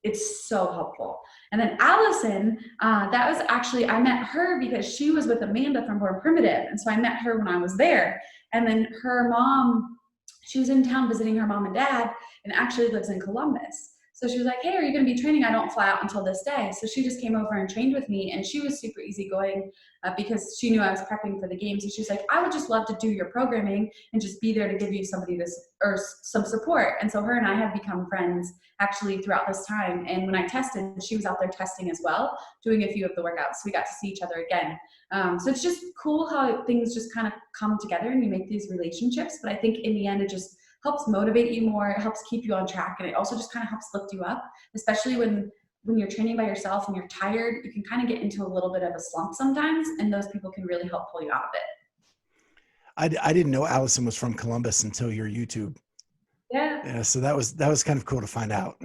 S2: it's so helpful. And then Allison, that was actually, I met her because she was with Amanda from Born Primitive. And so I met her when I was there. And then her mom, she was in town visiting her mom and dad, and actually lives in Columbus. So she was like, hey, are you going to be training? I don't fly out until this day. So she just came over and trained with me, and she was super easygoing because she knew I was prepping for the games. And she's like, I would just love to do your programming and just be there to give you somebody this or some support. And so her and I have become friends actually throughout this time. And when I tested, she was out there testing as well, doing a few of the workouts. So we got to see each other again. So it's just cool how things just kind of come together and you make these relationships. But I think in the end, it just helps motivate you more. It helps keep you on track. And it also just kind of helps lift you up, especially when you're training by yourself and you're tired. You can kind of get into a little bit of a slump sometimes, and those people can really help pull you out of it.
S1: I didn't know Allison was from Columbus until your YouTube.
S2: Yeah.
S1: So that was kind of cool to find out.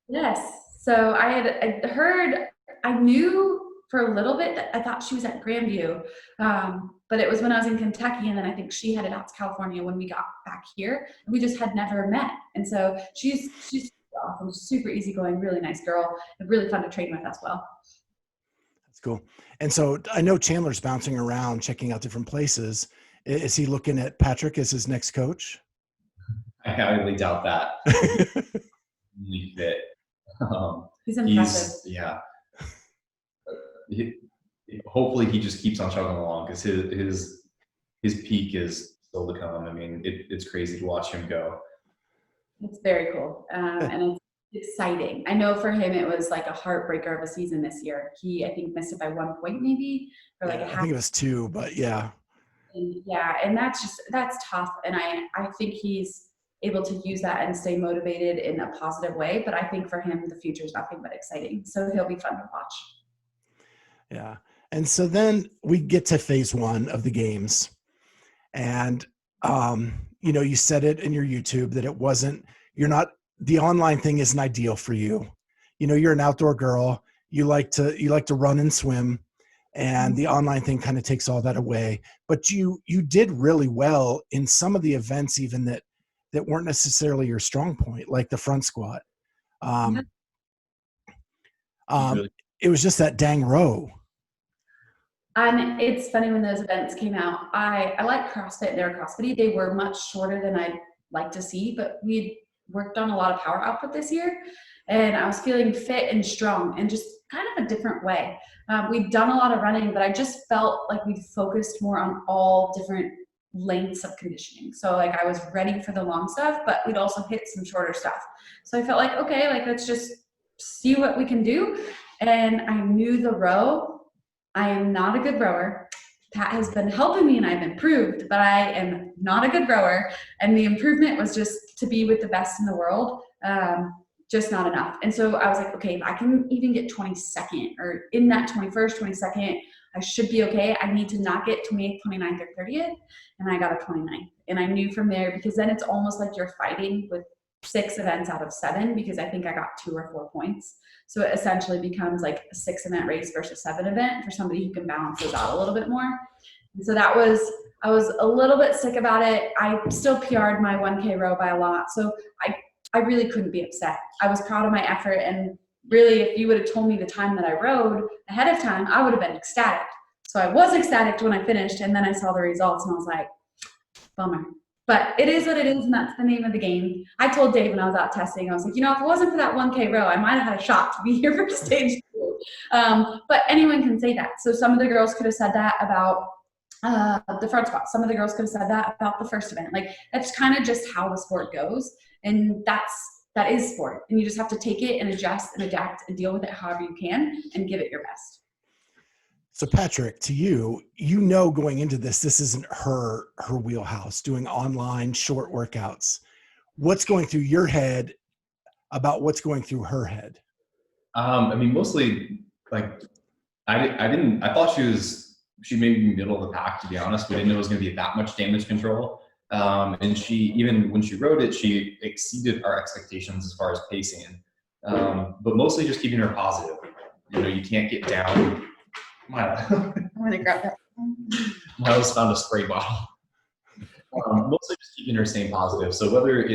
S2: Yes. So I heard, I knew for a little bit that I thought she was at Grandview, but it was when I was in Kentucky, and then I think she headed out to California when we got back here. We just had never met. And so she's awesome, super easygoing, really nice girl, and really fun to train with as well.
S1: That's cool. And so I know Chandler's bouncing around, checking out different places. Is he looking at Patrick as his next coach?
S5: I highly doubt that. Really fit.
S2: He's impressive.
S5: Hopefully he just keeps on chugging along, because his peak is still to come. I mean, it's crazy to watch him go.
S2: It's very cool. And it's exciting. I know for him, it was like a heartbreaker of a season this year. He, I think, missed it by 1 point maybe, or like a half.
S1: I think it was 2, but yeah.
S2: And that's tough. And I think he's able to use that and stay motivated in a positive way. But I think for him, the future is nothing but exciting. So he'll be fun to watch.
S1: Yeah. And so then we get to phase 1 of the games. And, you said it in your YouTube that the online thing isn't ideal for you. You're an outdoor girl. You like to run and swim, and the online thing kind of takes all that away. But you did really well in some of the events, even that weren't necessarily your strong point, like the front squat. It was just that dang row.
S2: And it's funny, when those events came out, I like CrossFit. They're CrossFit. They were much shorter than I'd like to see, but we worked on a lot of power output this year, and I was feeling fit and strong and just kind of a different way. We'd done a lot of running, but I just felt like we'd focused more on all different lengths of conditioning. So like I was ready for the long stuff, but we'd also hit some shorter stuff. So I felt like, okay, like let's just see what we can do. And I knew the row. I am not a good rower. Pat has been helping me and I've improved, but I am not a good rower. And the improvement was just to be with the best in the world, just not enough. And so I was like, okay, if I can even get 22nd or in that 21st, 22nd, I should be okay. I need to not get 28th, 29th, or 30th. And I got a 29th. And I knew from there, because then it's almost like you're fighting with 6 events out of 7, because I think I got 2 or 4 points. So it essentially becomes like a 6-event race versus 7-event for somebody who can balance those out a little bit more. And so I was a little bit sick about it. I still PR'd my 1K row by a lot. So I really couldn't be upset. I was proud of my effort. And really, if you would have told me the time that I rode ahead of time, I would have been ecstatic. So I was ecstatic when I finished, and then I saw the results and I was like, bummer. But it is what it is, and that's the name of the game. I told Dave when I was out testing, I was like, if it wasn't for that 1K row, I might have had a shot to be here for stage 2. But anyone can say that. So some of the girls could have said that about the front squat. Some of the girls could have said that about the first event. Like, that's kind of just how the sport goes. And that is sport. And you just have to take it and adjust and adapt and deal with it however you can and give it your best.
S1: So Patrick, to you, going into this isn't her wheelhouse, doing online short workouts. What's going through your head about what's going through her head?
S5: Mostly like I thought she may be middle of the pack, to be honest. We didn't know it was going to be that much damage control. And she, even when she wrote it, she exceeded our expectations as far as pacing. But mostly just keeping her positive. You can't get down.
S2: I'm gonna grab that.
S5: Miles found a spray bottle. Mostly just keeping her staying positive. So whether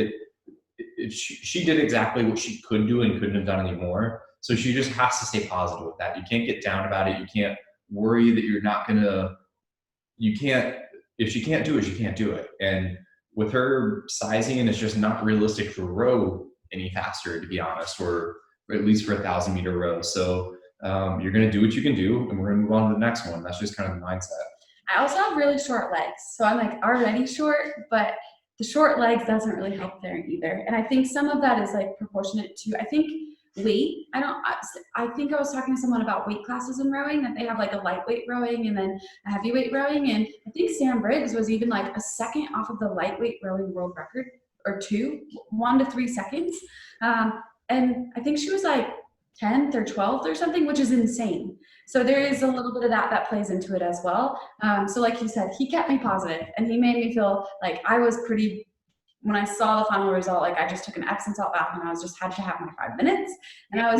S5: she did exactly what she could do and couldn't have done anymore. So she just has to stay positive with that. You can't get down about it. You can't worry that you're not gonna. If she can't do it, she can't do it. And with her sizing, it's just not realistic to row any faster, to be honest, or at least for a 1,000-meter row. So you're going to do what you can do, and we're going to move on to the next one. That's just kind of the mindset.
S2: I also have really short legs. So I'm like already short, but the short legs doesn't really help there either. And I think some of that is like proportionate to, I think, weight. I think I was talking to someone about weight classes in rowing, that they have like a lightweight rowing and then a heavyweight rowing. And I think Sam Briggs was even like a second off of the lightweight rowing world record, or 1 to 3 seconds. And I think she was like 10th or 12th or something, which is insane. So there is a little bit of that plays into it as well. So like you said, he kept me positive, and he made me feel like I was pretty, when I saw the final result, like I just took an Epsom salt bath and I was just had to have my 5 minutes, and I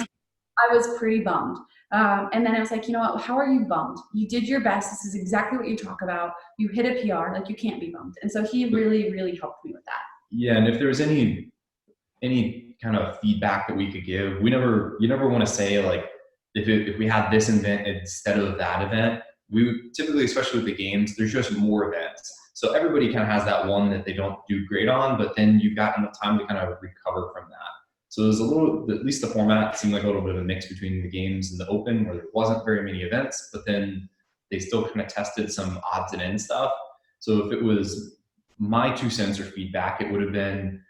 S2: was pretty bummed. And then I was like, you know what, how are you bummed? You did your best. This is exactly what you talk about. You hit a PR, like you can't be bummed. And so he really, really helped me with that.
S5: Yeah. And if there was any kind of feedback that we could give, you never want to say like, if we had this event instead of that event, we typically, especially with the games, there's just more events. So everybody kind of has that one that they don't do great on, but then you've got enough time to kind of recover from that. So there's at least the format seemed like a little bit of a mix between the games and the open, where there wasn't very many events, but then they still kind of tested some odds and ends stuff. So if it was my 2 cents or feedback, it would have been,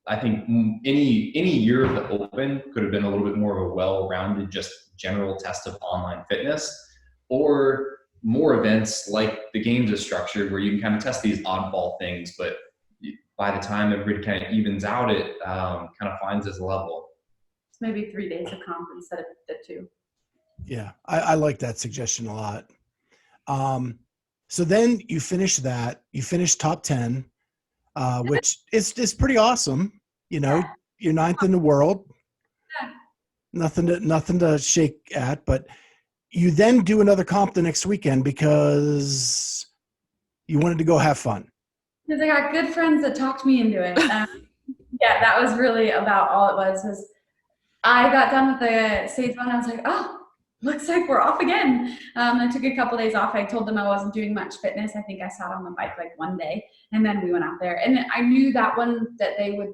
S5: I think any year of the open could have been a little bit more of a well-rounded, just general test of online fitness, or more events like the games is structured, where you can kind of test these oddball things, but by the time everybody kind of evens out, it kind of finds its level.
S2: It's maybe 3 days of comp instead of the 2.
S1: Yeah, I like that suggestion a lot. So then you finish top 10, which is pretty awesome. You're 9th in the world.
S2: Yeah.
S1: Nothing to shake at, but you then do another comp the next weekend because you wanted to go have fun.
S2: Because I got good friends that talked me into it. Yeah, that was really about all it was I got done with the stage 1. I was like, oh, looks like we're off again. I took a couple days off. I told them I wasn't doing much fitness. I think I sat on the bike like 1 day, and then we went out there. And I knew that one that they would,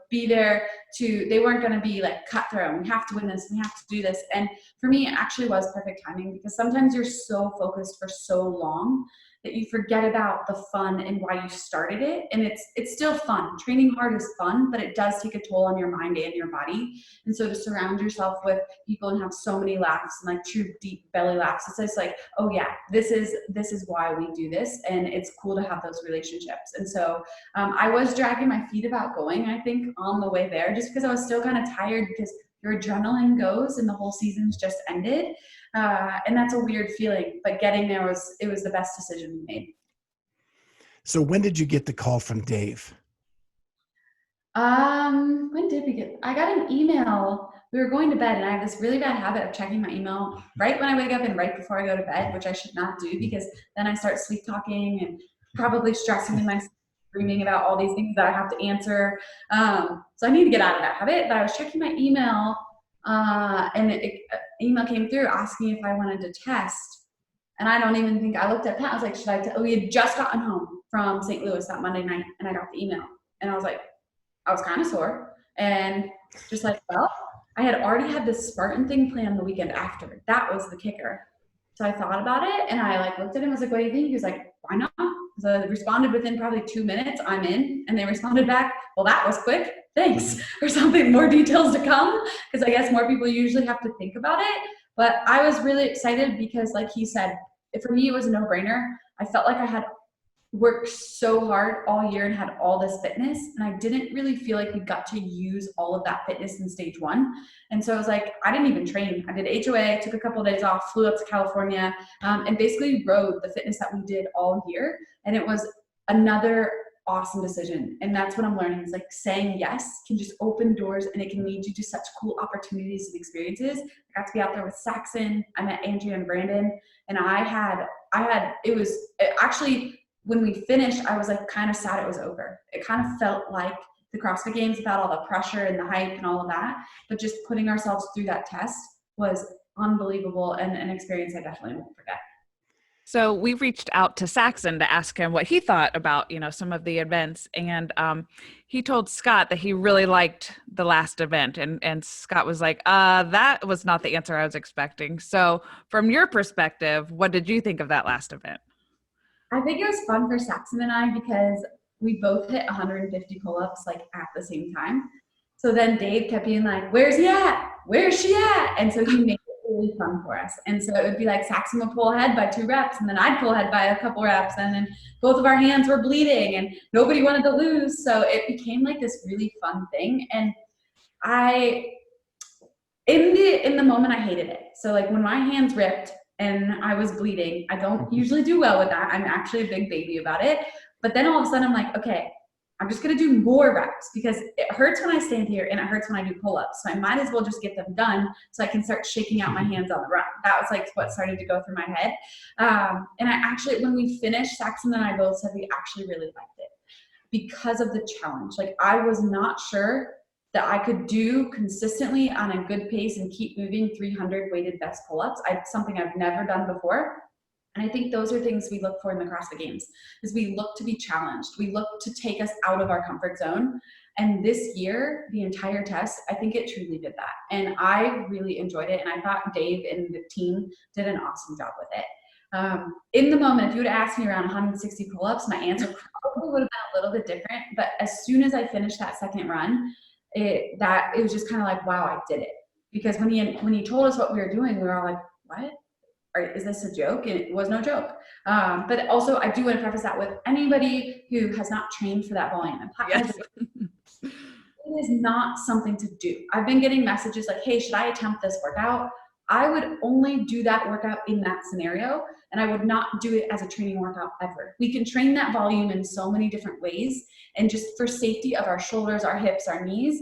S2: be there they weren't going to be like cutthroat. We have to win this. We have to do this. And for me, it actually was perfect timing, because sometimes you're so focused for so long that you forget about the fun and why you started it. And it's still fun. Training hard is fun, but it does take a toll on your mind and your body. And so to surround yourself with people and have so many laughs and like true deep belly laughs, it's just like, oh yeah, this is why we do this. And it's cool to have those relationships. And so I was dragging my feet about going, I think, on the way there, just because I was still kind of tired, because your adrenaline goes and the whole season's just ended. And that's a weird feeling, but getting there was the best decision we made.
S1: So when did you get the call from Dave?
S2: When did we get, I got an email. We were going to bed, and I have this really bad habit of checking my email right when I wake up and right before I go to bed, which I should not do, because then I start sleep talking and probably stressing in my dreaming about all these things that I have to answer. So I need to get out of that habit. But I was checking my email, and an email came through asking if I wanted to test. And I don't even think I looked at Pat. I was like, we had just gotten home. from St. Louis that Monday night, and I got the email, and I was like, I was kind of sore, and just like, well, I had already had this Spartan thing planned the weekend after. That was the kicker. So I thought about it, and I like looked at him. I was like, what do you think? He was like, why not? So I responded within probably 2 minutes. I'm in, and they responded back, well, that was quick. Thanks. Or something, more details to come, because I guess more people usually have to think about it. But I was really excited because, like he said, for me it was a no-brainer. I felt like I had worked so hard all year and had all this fitness, and I didn't really feel like we got to use all of that fitness in stage 1. And so I was like, I didn't even train. I did HOA, took a couple of days off, flew up to California, and basically rode the fitness that we did all year. And it was another awesome decision. And that's what I'm learning, is like saying yes can just open doors, and it can lead you to such cool opportunities and experiences. I got to be out there with Saxon. I met Andrea and Brandon, and it was actually, when we finished, I was like kind of sad it was over. It kind of felt like the CrossFit Games without all the pressure and the hype and all of that. But just putting ourselves through that test was unbelievable, and an experience I definitely won't forget.
S3: So we reached out to Saxon to ask him what he thought about, some of the events. And he told Scott that he really liked the last event. And Scott was like, that was not the answer I was expecting. So from your perspective, what did you think of that last event?
S2: I think it was fun for Saxon and I because we both hit 150 pull-ups like at the same time. So then Dave kept being like, where's he at? Where's she at? And so he made it really fun for us. And so it would be like Saxon would pull ahead by 2 reps, and then I'd pull ahead by a couple reps, and then both of our hands were bleeding and nobody wanted to lose. So it became like this really fun thing. And in the moment, I hated it. So like when my hands ripped and I was bleeding, I don't usually do well with that. I'm actually a big baby about it. But then all of a sudden I'm like, okay, I'm just going to do more reps because it hurts when I stand here and it hurts when I do pull-ups. So I might as well just get them done so I can start shaking out my hands on the run. That was like what started to go through my head. And I actually, when we finished, Saxon and I both said we actually really liked it because of the challenge. Like I was not sure that I could do consistently on a good pace and keep moving 300 weighted vest pull-ups. Something I've never done before. And I think those are things we look for in the CrossFit Games, is we look to be challenged. We look to take us out of our comfort zone. And this year, the entire test, I think it truly did that. And I really enjoyed it. And I thought Dave and the team did an awesome job with it. In the moment, if you would have asked me around 160 pull-ups, my answer probably would have been a little bit different. But as soon as I finished that second run, it was just kind of like, wow, I did it. Because when he told us what we were doing, we were all like, what? Or is this a joke? And it was no joke. But also, I do want to preface that with anybody who has not trained for that volume.
S3: Yes.
S2: It is not something to do. I've been getting messages like, hey, should I attempt this workout? I would only do that workout in that scenario, and I would not do it as a training workout ever. We can train that volume in so many different ways, and just for safety of our shoulders, our hips, our knees,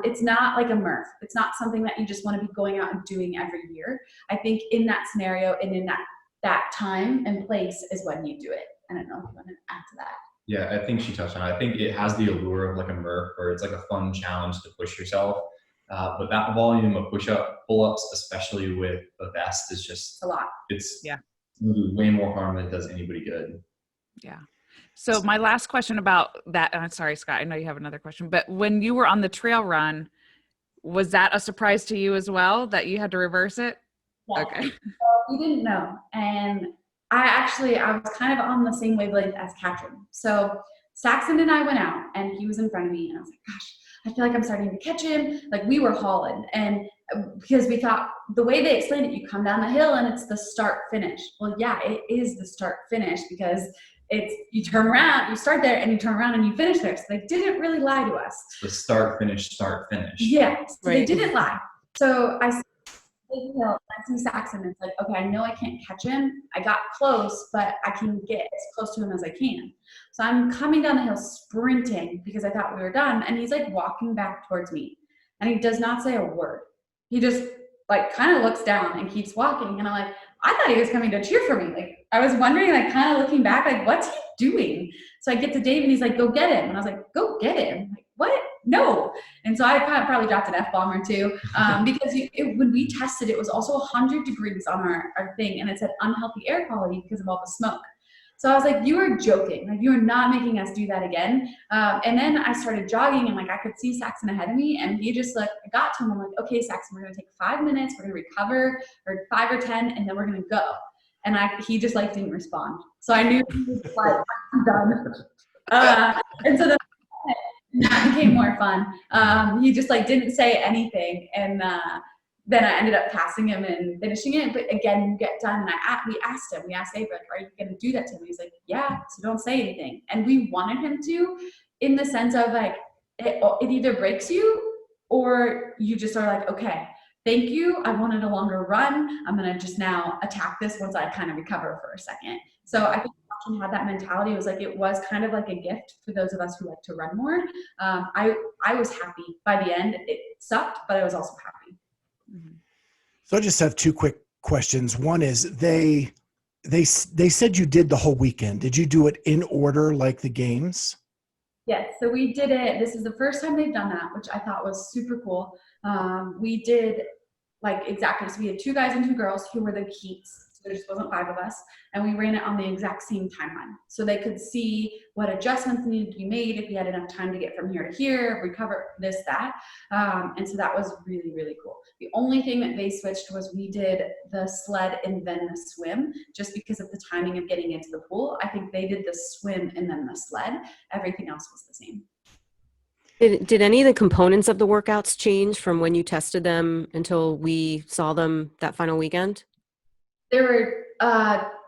S2: it's not like a Murph. It's not something that you just want to be going out and doing every year. I think in that scenario and in that time and place is when you do it. I don't know if you want to add to that.
S5: Yeah, I think she touched on it. I think it has the allure of like a Murph, where it's like a fun challenge to push yourself. But that volume of pull-ups, especially with a vest, is just
S2: a lot.
S5: It's way more harm than it does anybody good.
S3: Yeah. So my last question about that, I'm sorry, Scott, I know you have another question, but when you were on the trail run, was that a surprise to you as well, that you had to reverse it?
S2: Yeah.
S3: Okay.
S2: We didn't know. And I was kind of on the same wavelength as Katrin. So Saxon and I went out, and he was in front of me, and I was like, gosh, I feel like I'm starting to catch him. Like we were hauling, and because we thought the way they explained it, you come down the hill and it's the start finish. Well, yeah, it is the start finish because you turn around, you start there and you turn around and you finish there. So they didn't really lie to us.
S5: The start, finish.
S2: Yeah, so
S4: Right.
S2: They didn't lie. So I see Saxon, it's like, okay, I know I can't catch him. I got close, but I can get as close to him as I can. So I'm coming down the hill sprinting because I thought we were done. And he's like walking back towards me, and he does not say a word. He just like kind of looks down and keeps walking. And I'm like, I thought he was coming to cheer for me. Like I was wondering, like kind of looking back, like what's he doing? So I get to Dave and he's like, go get him. And I was like, go get him? Like, what? No. And so I probably dropped an F-bomb or two because when we tested, it was also 100 degrees on our thing. And it said unhealthy air quality because of all the smoke. So I was like, you are joking. Like, you are not making us do that again. And then I started jogging, and like I could see Saxon ahead of me, and he just like, I got to him. I'm like, okay, Saxon, we're going to take 5 minutes. We're going to recover, or 5 or 10, and then we're going to go. And he just like didn't respond. So I knew he was like, I'm done. And so that became more fun. He just like didn't say anything. And then I ended up passing him and finishing it. But again, you get done, and we asked Abe, like, are you going to do that to him? He's like, yeah, so don't say anything. And we wanted him to, in the sense of like, it either breaks you, or you just are like, okay, thank you. I wanted a longer run. I'm going to just now attack this once I kind of recover for a second. So I think watching had that mentality. It was kind of like a gift for those of us who like to run more. I was happy by the end. It sucked, but I was also happy.
S1: So I just have 2 quick questions. One is they said you did the whole weekend. Did you do it in order like the games?
S2: Yes, so we did it. This is the first time they've done that, which I thought was super cool. We did like exactly. So we had 2 guys and 2 girls who were the heats. So there just wasn't 5 of us. And we ran it on the exact same timeline. So they could see what adjustments needed to be made, if we had enough time to get from here to here, recover this, that. And so that was really, really cool. The only thing that they switched was we did the sled and then the swim, just because of the timing of getting into the pool. I think they did the swim and then the sled. Everything else was the same.
S4: Did any of the components of the workouts change from when you tested them until we saw them that final weekend?
S2: There were,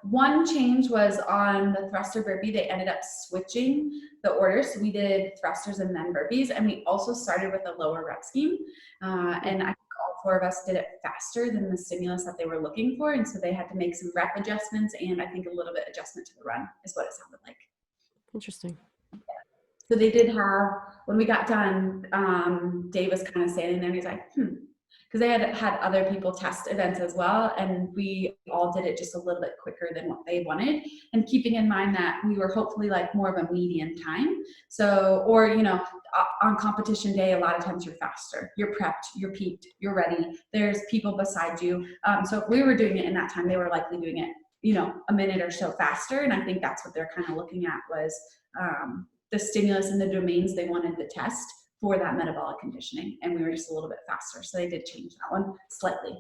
S2: one change was on the thruster burpee. They ended up switching the order. So we did thrusters and then burpees. And we also started with a lower rep scheme. And I think all 4 of us did it faster than the stimulus that they were looking for. And so they had to make some rep adjustments, and I think a little bit adjustment to the run is what it sounded like.
S4: Interesting.
S2: So they did have, when we got done, Dave was kind of standing there and he's like, because they had other people test events as well, and we all did it just a little bit quicker than what they wanted, and keeping in mind that we were hopefully like more of a median time. So, or, you know, on competition day, a lot of times you're faster, you're prepped, you're peaked, you're ready, there's people beside you. So if we were doing it in that time, they were likely doing it, you know, a minute or so faster. And I think that's what they're kind of looking at was the stimulus and the domains they wanted to test for that metabolic conditioning, and we were just a little bit faster. So they did change that one slightly.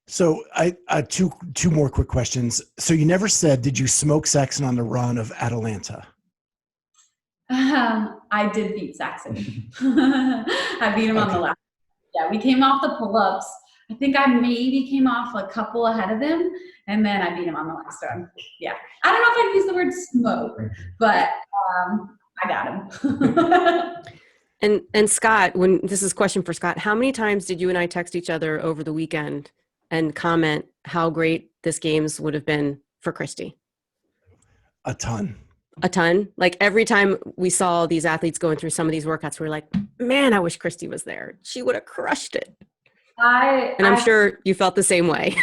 S1: So I two more quick questions. So you never said, did you smoke Saxon on the run of Atalanta?
S2: I did beat Saxon. I beat him on the last. Yeah, we came off the pull-ups. I think I maybe came off a couple ahead of him, and then I beat him on the last run. Yeah, I don't know if I'd use the word smoke, but I got him.
S4: And Scott, when this is a question for Scott, how many times did you and I text each other over the weekend and comment how great this games would have been for Kristi?
S1: A ton.
S4: A ton. Like every time we saw these athletes going through some of these workouts, we were like, man, I wish Kristi was there. She would have crushed it. I'm sure you felt the same way.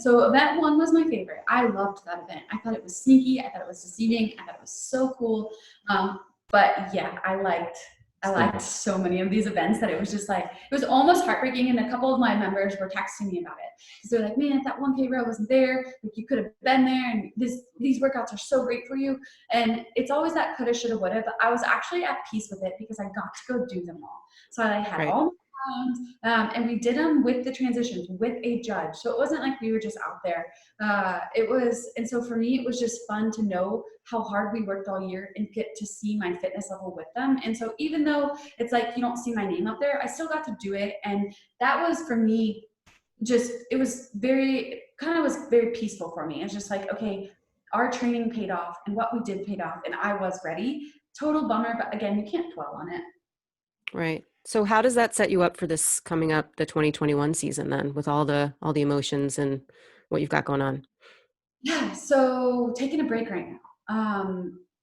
S2: So event 1 was my favorite. I loved that event. I thought it was sneaky. I thought it was deceiving. I thought it was so cool. But yeah, I liked so many of these events that it was just like, it was almost heartbreaking. And a couple of my members were texting me about it. Because they're like, man, if that 1K row wasn't there, like you could have been there. And these workouts are so great for you. And it's always that coulda, shoulda, woulda. But I was actually at peace with it because I got to go do them all. So I had all and we did them with the transitions with a judge, so it wasn't like we were just out there. And so for me it was just fun to know how hard we worked all year and get to see my fitness level with them. And so even though it's like you don't see my name up there, I still got to do it, and that was for me it was very peaceful for me. It's just like, okay, our training paid off and what we did paid off, and I was ready. Total bummer, but again, you can't dwell on it.
S4: Right. So how does that set you up for this coming up, the 2021 season then, with all the emotions and what you've got going on?
S2: Yeah, so taking a break right now.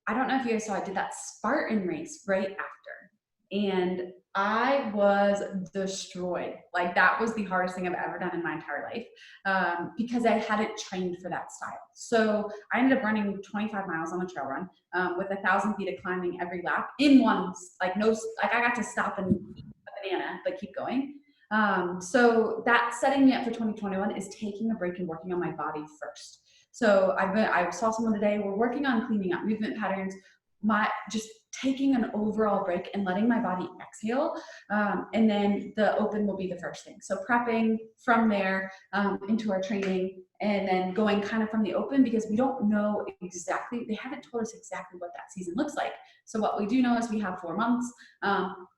S2: I don't know if you guys saw, I did that Spartan race right after, and I was destroyed. Like that was the hardest thing I've ever done in my entire life, because I hadn't trained for that style. So I ended up running 25 miles on a trail run with 1,000 feet of climbing every lap in one, I got to stop and eat a banana, but keep going. So that setting me up for 2021 is taking a break and working on my body first. So I saw someone today, we're working on cleaning up movement patterns, just taking an overall break and letting my body exhale. And then the open will be the first thing. So prepping from there into our training, and then going kind of from the open, because we don't know exactly, they haven't told us exactly what that season looks like. So what we do know is we have 4 months.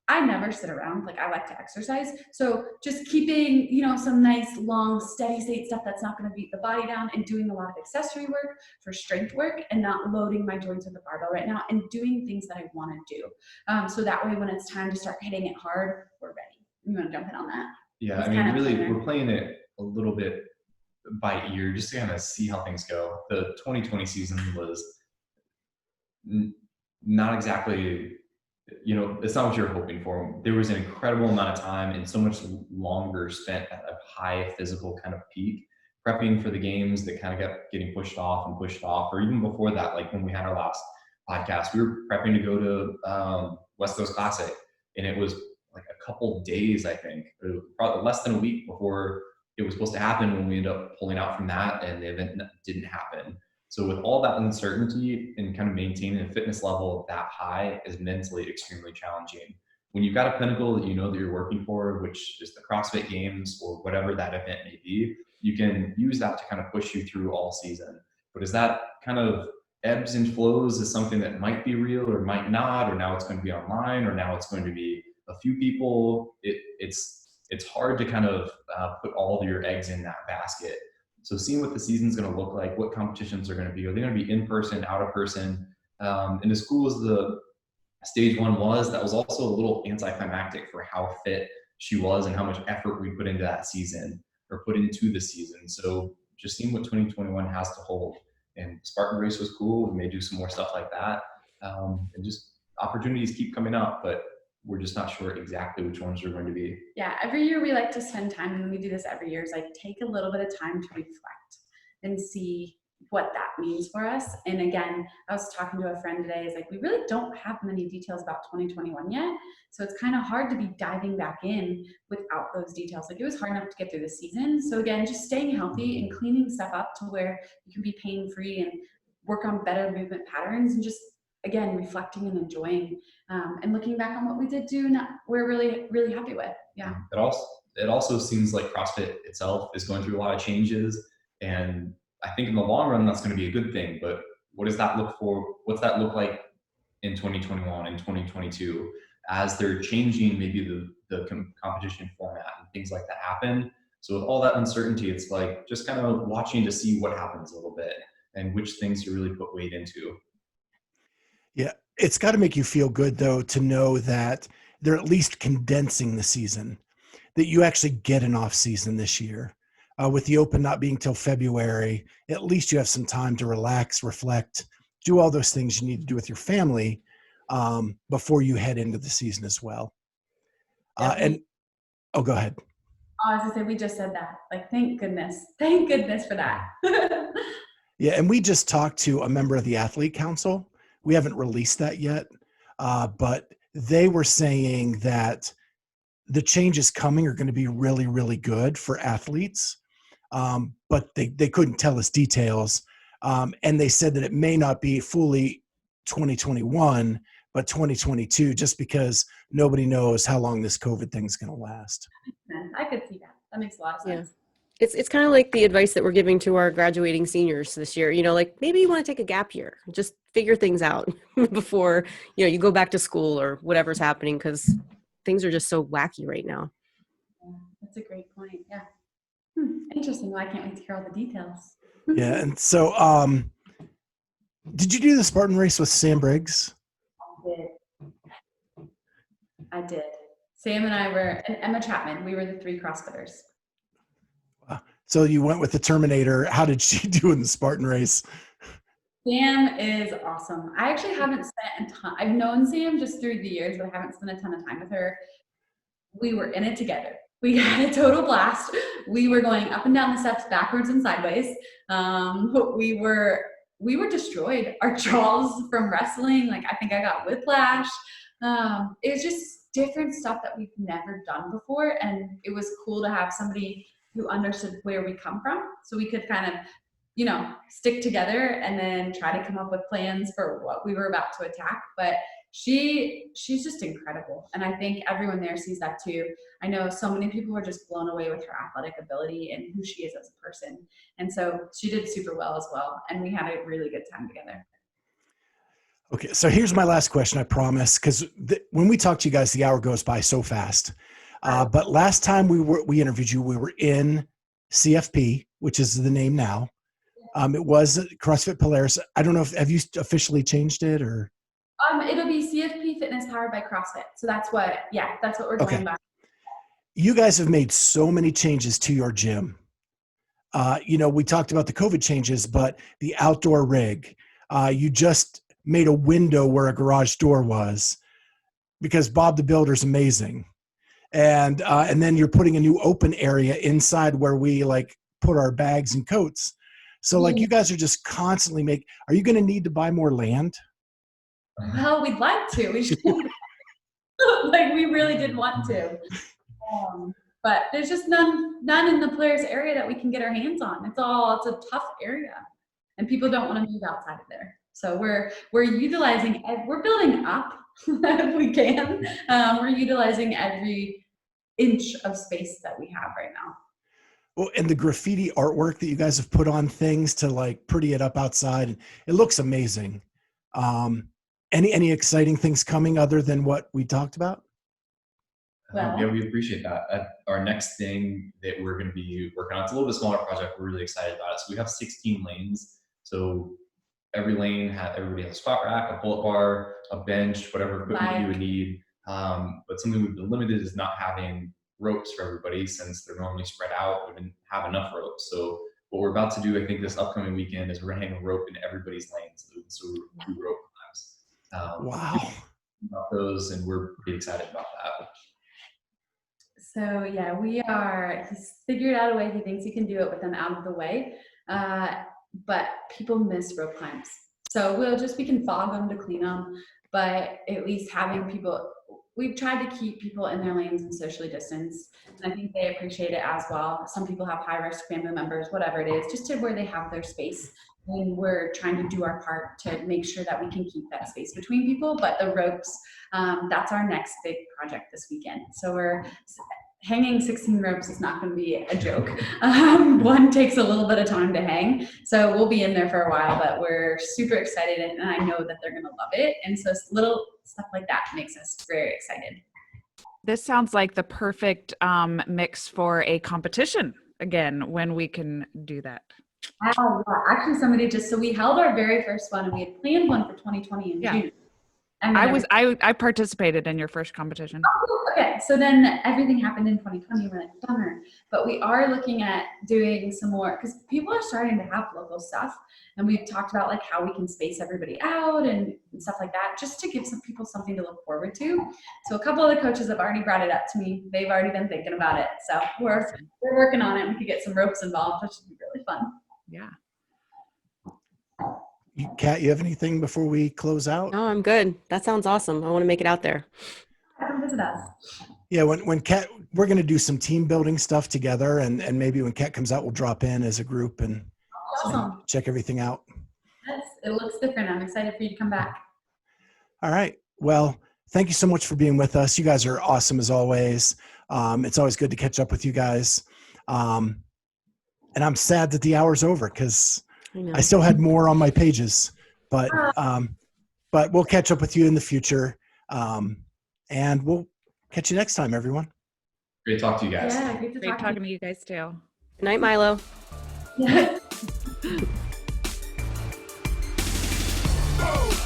S2: I never sit around, like I like to exercise. So just keeping, some nice long steady state stuff that's not going to beat the body down, and doing a lot of accessory work for strength work, and not loading my joints with the barbell right now, and doing things that I want to do. So that way when it's time to start hitting it hard, we're ready. You want to jump in on that?
S5: Yeah, I mean, really, we're playing it a little bit by ear just to kind of see how things go. The 2020 season was not exactly, it's not what you're hoping for. There was an incredible amount of time and so much longer spent at a high physical kind of peak, prepping for the games that kind of kept getting pushed off, or even before that, like when we had our last podcast, we were prepping to go to West Coast Classic, and it was like a couple days, I think, probably less than a week before it was supposed to happen, when we ended up pulling out from that and the event didn't happen. So with all that uncertainty, and kind of maintaining a fitness level that high is mentally extremely challenging. When you've got a pinnacle that that you're working for, which is the CrossFit Games or whatever that event may be, you can use that to kind of push you through all season. But as that kind of ebbs and flows is something that might be real or might not, or now it's going to be online, or now it's going to be a few people, it's hard to kind of put all of your eggs in that basket. So seeing what the season's going to look like, what competitions are going to be. Are they going to be in person, out of person? And as cool as the stage 1 was, that was also a little anticlimactic for how fit she was and how much effort we put into that season, or put into the season. So just seeing what 2021 has to hold. And Spartan Race was cool. We may do some more stuff like that. And just opportunities keep coming up, but we're just not sure exactly which ones are going to be.
S2: Yeah, every year we like to spend time, and we do this every year, is like take a little bit of time to reflect and see what that means for us. And again, I was talking to a friend today, is like, we really don't have many details about 2021 yet. So it's kind of hard to be diving back in without those details. Like, it was hard enough to get through the season. So again, just staying healthy and cleaning stuff up to where you can be pain-free and work on better movement patterns, and just, again, reflecting and enjoying, and looking back on what we did do, we're really, really happy with. Yeah.
S5: It also seems like CrossFit itself is going through a lot of changes, and I think in the long run that's going to be a good thing. But what does that look for? What's that look like in 2021 and 2022 as they're changing maybe the competition format and things like that happen? So with all that uncertainty, it's like just kind of watching to see what happens a little bit and which things you really put weight into.
S1: Yeah, it's got to make you feel good, though, to know that they're at least condensing the season, that you actually get an off season this year. With the Open not being till February, at least you have some time to relax, reflect, do all those things you need to do with your family before you head into the season as well. Go ahead.
S2: Oh, I was gonna say, we just said that. Like, thank goodness for that.
S1: Yeah, and we just talked to a member of the Athlete Council. We haven't released that yet, but they were saying that the changes coming are going to be really, really good for athletes, but they couldn't tell us details. And they said that it may not be fully 2021, but 2022, just because nobody knows how long this COVID thing's going to last.
S2: I could see that. That makes a lot of sense.
S4: Yeah. It's kind of like the advice that we're giving to our graduating seniors this year, like maybe you want to take a gap year, just figure things out before, you go back to school or whatever's happening, because things are just so wacky right now.
S2: Yeah, that's a great point. Yeah. Interesting. Well, I can't wait to hear all the details.
S1: Yeah. And so, did you do the Spartan Race with Sam Briggs?
S2: I did. Sam and I were, and Emma Chapman, we were the 3 CrossFitters.
S1: So you went with the Terminator. How did she do in the Spartan Race?
S2: Sam is awesome. I actually haven't spent a ton. I've known Sam just through the years, but I haven't spent a ton of time with her. We were in it together. We had a total blast. We were going up and down the steps, backwards and sideways. We were destroyed. Our jaws from wrestling, like I think I got whiplash. It was just different stuff that we've never done before, and it was cool to have somebody who understood where we come from, so we could kind of stick together and then try to come up with plans for what we were about to attack. But she's just incredible. And I think everyone there sees that too. I know so many people were just blown away with her athletic ability and who she is as a person. And so she did super well as well. And we had a really good time together.
S1: Okay, so here's my last question, I promise, because when we talk to you guys, the hour goes by so fast. But last time we interviewed you, we were in CFP, which is the name now. It was CrossFit Polaris. I don't know have you officially changed it or?
S2: It'll be CFP Fitness powered by CrossFit. So that's what we're going by.
S1: You guys have made so many changes to your gym. We talked about the COVID changes, but the outdoor rig, you just made a window where a garage door was because Bob the Builder's amazing. And then you're putting a new open area inside where we put our bags and coats. So you guys are just constantly are you going to need to buy more land?
S2: Well, we'd like to. We should. We really did want to. But there's just none in the Polaris area that we can get our hands on. It's a tough area and people don't want to move outside of there. So we're building up if we can. We're utilizing every inch of space that we have right now.
S1: Well, and the graffiti artwork that you guys have put on things to pretty it up outside, it looks amazing. Any exciting things coming other than what we talked about?
S5: Yeah, we appreciate that. Our next thing that we're going to be working on, it's a little bit smaller project. We're really excited about it. So we have 16 lanes. So every lane everybody has a squat rack, a pull-up bar, a bench, whatever equipment you would need. But something we've been limited is not having ropes for everybody since they're normally spread out. We didn't have enough ropes. So what we're about to do, I think this upcoming weekend, is we're going to hang a rope in everybody's lanes. So we do rope climbs.
S1: Wow.
S5: About those, and we're pretty excited about that.
S2: So yeah, he's figured out a way. He thinks he can do it with them out of the way. But people miss rope climbs. So we can fog them to clean them, but at least having people, we've tried to keep people in their lanes and socially distance. And I think they appreciate it as well. Some people have high risk family members, whatever it is, just to where they have their space. And we're trying to do our part to make sure that we can keep that space between people. But the ropes, that's our next big project this weekend. So we're hanging 16 ropes is not going to be a joke. One takes a little bit of time to hang. So we'll be in there for a while, but we're super excited and I know that they're going to love it. And so little stuff like that makes us very excited.
S3: This sounds like the perfect mix for a competition again, when we can do that.
S2: Actually, so we held our very first one and we had planned one for 2020 in June.
S3: I participated in your first competition.
S2: Oh, okay. So then everything happened in 2020. We're like, bummer. But we are looking at doing some more because people are starting to have local stuff. And we've talked about how we can space everybody out and stuff like that, just to give some people something to look forward to. So a couple of the coaches have already brought it up to me. They've already been thinking about it. So we're working on it. We could get some ropes involved, which would be really fun.
S3: Yeah.
S1: Kat, you have anything before we close out?
S4: No, I'm good. That sounds awesome. I want to make it out there.
S2: Come visit us.
S1: Yeah, when Kat, we're going to do some team building stuff together, and maybe when Kat comes out, we'll drop in as a group and check everything out.
S2: Yes, it looks different. I'm excited for you to come back.
S1: All right. Well, thank you so much for being with us. You guys are awesome as always. It's always good to catch up with you guys. And I'm sad that the hour's over because I still had more on my pages, but we'll catch up with you in the future. And we'll catch you next time, everyone.
S5: Great to talk to you guys.
S2: Yeah,
S3: Great talking to you guys too.
S4: Good night, Milo.
S2: Yeah.
S7: Oh!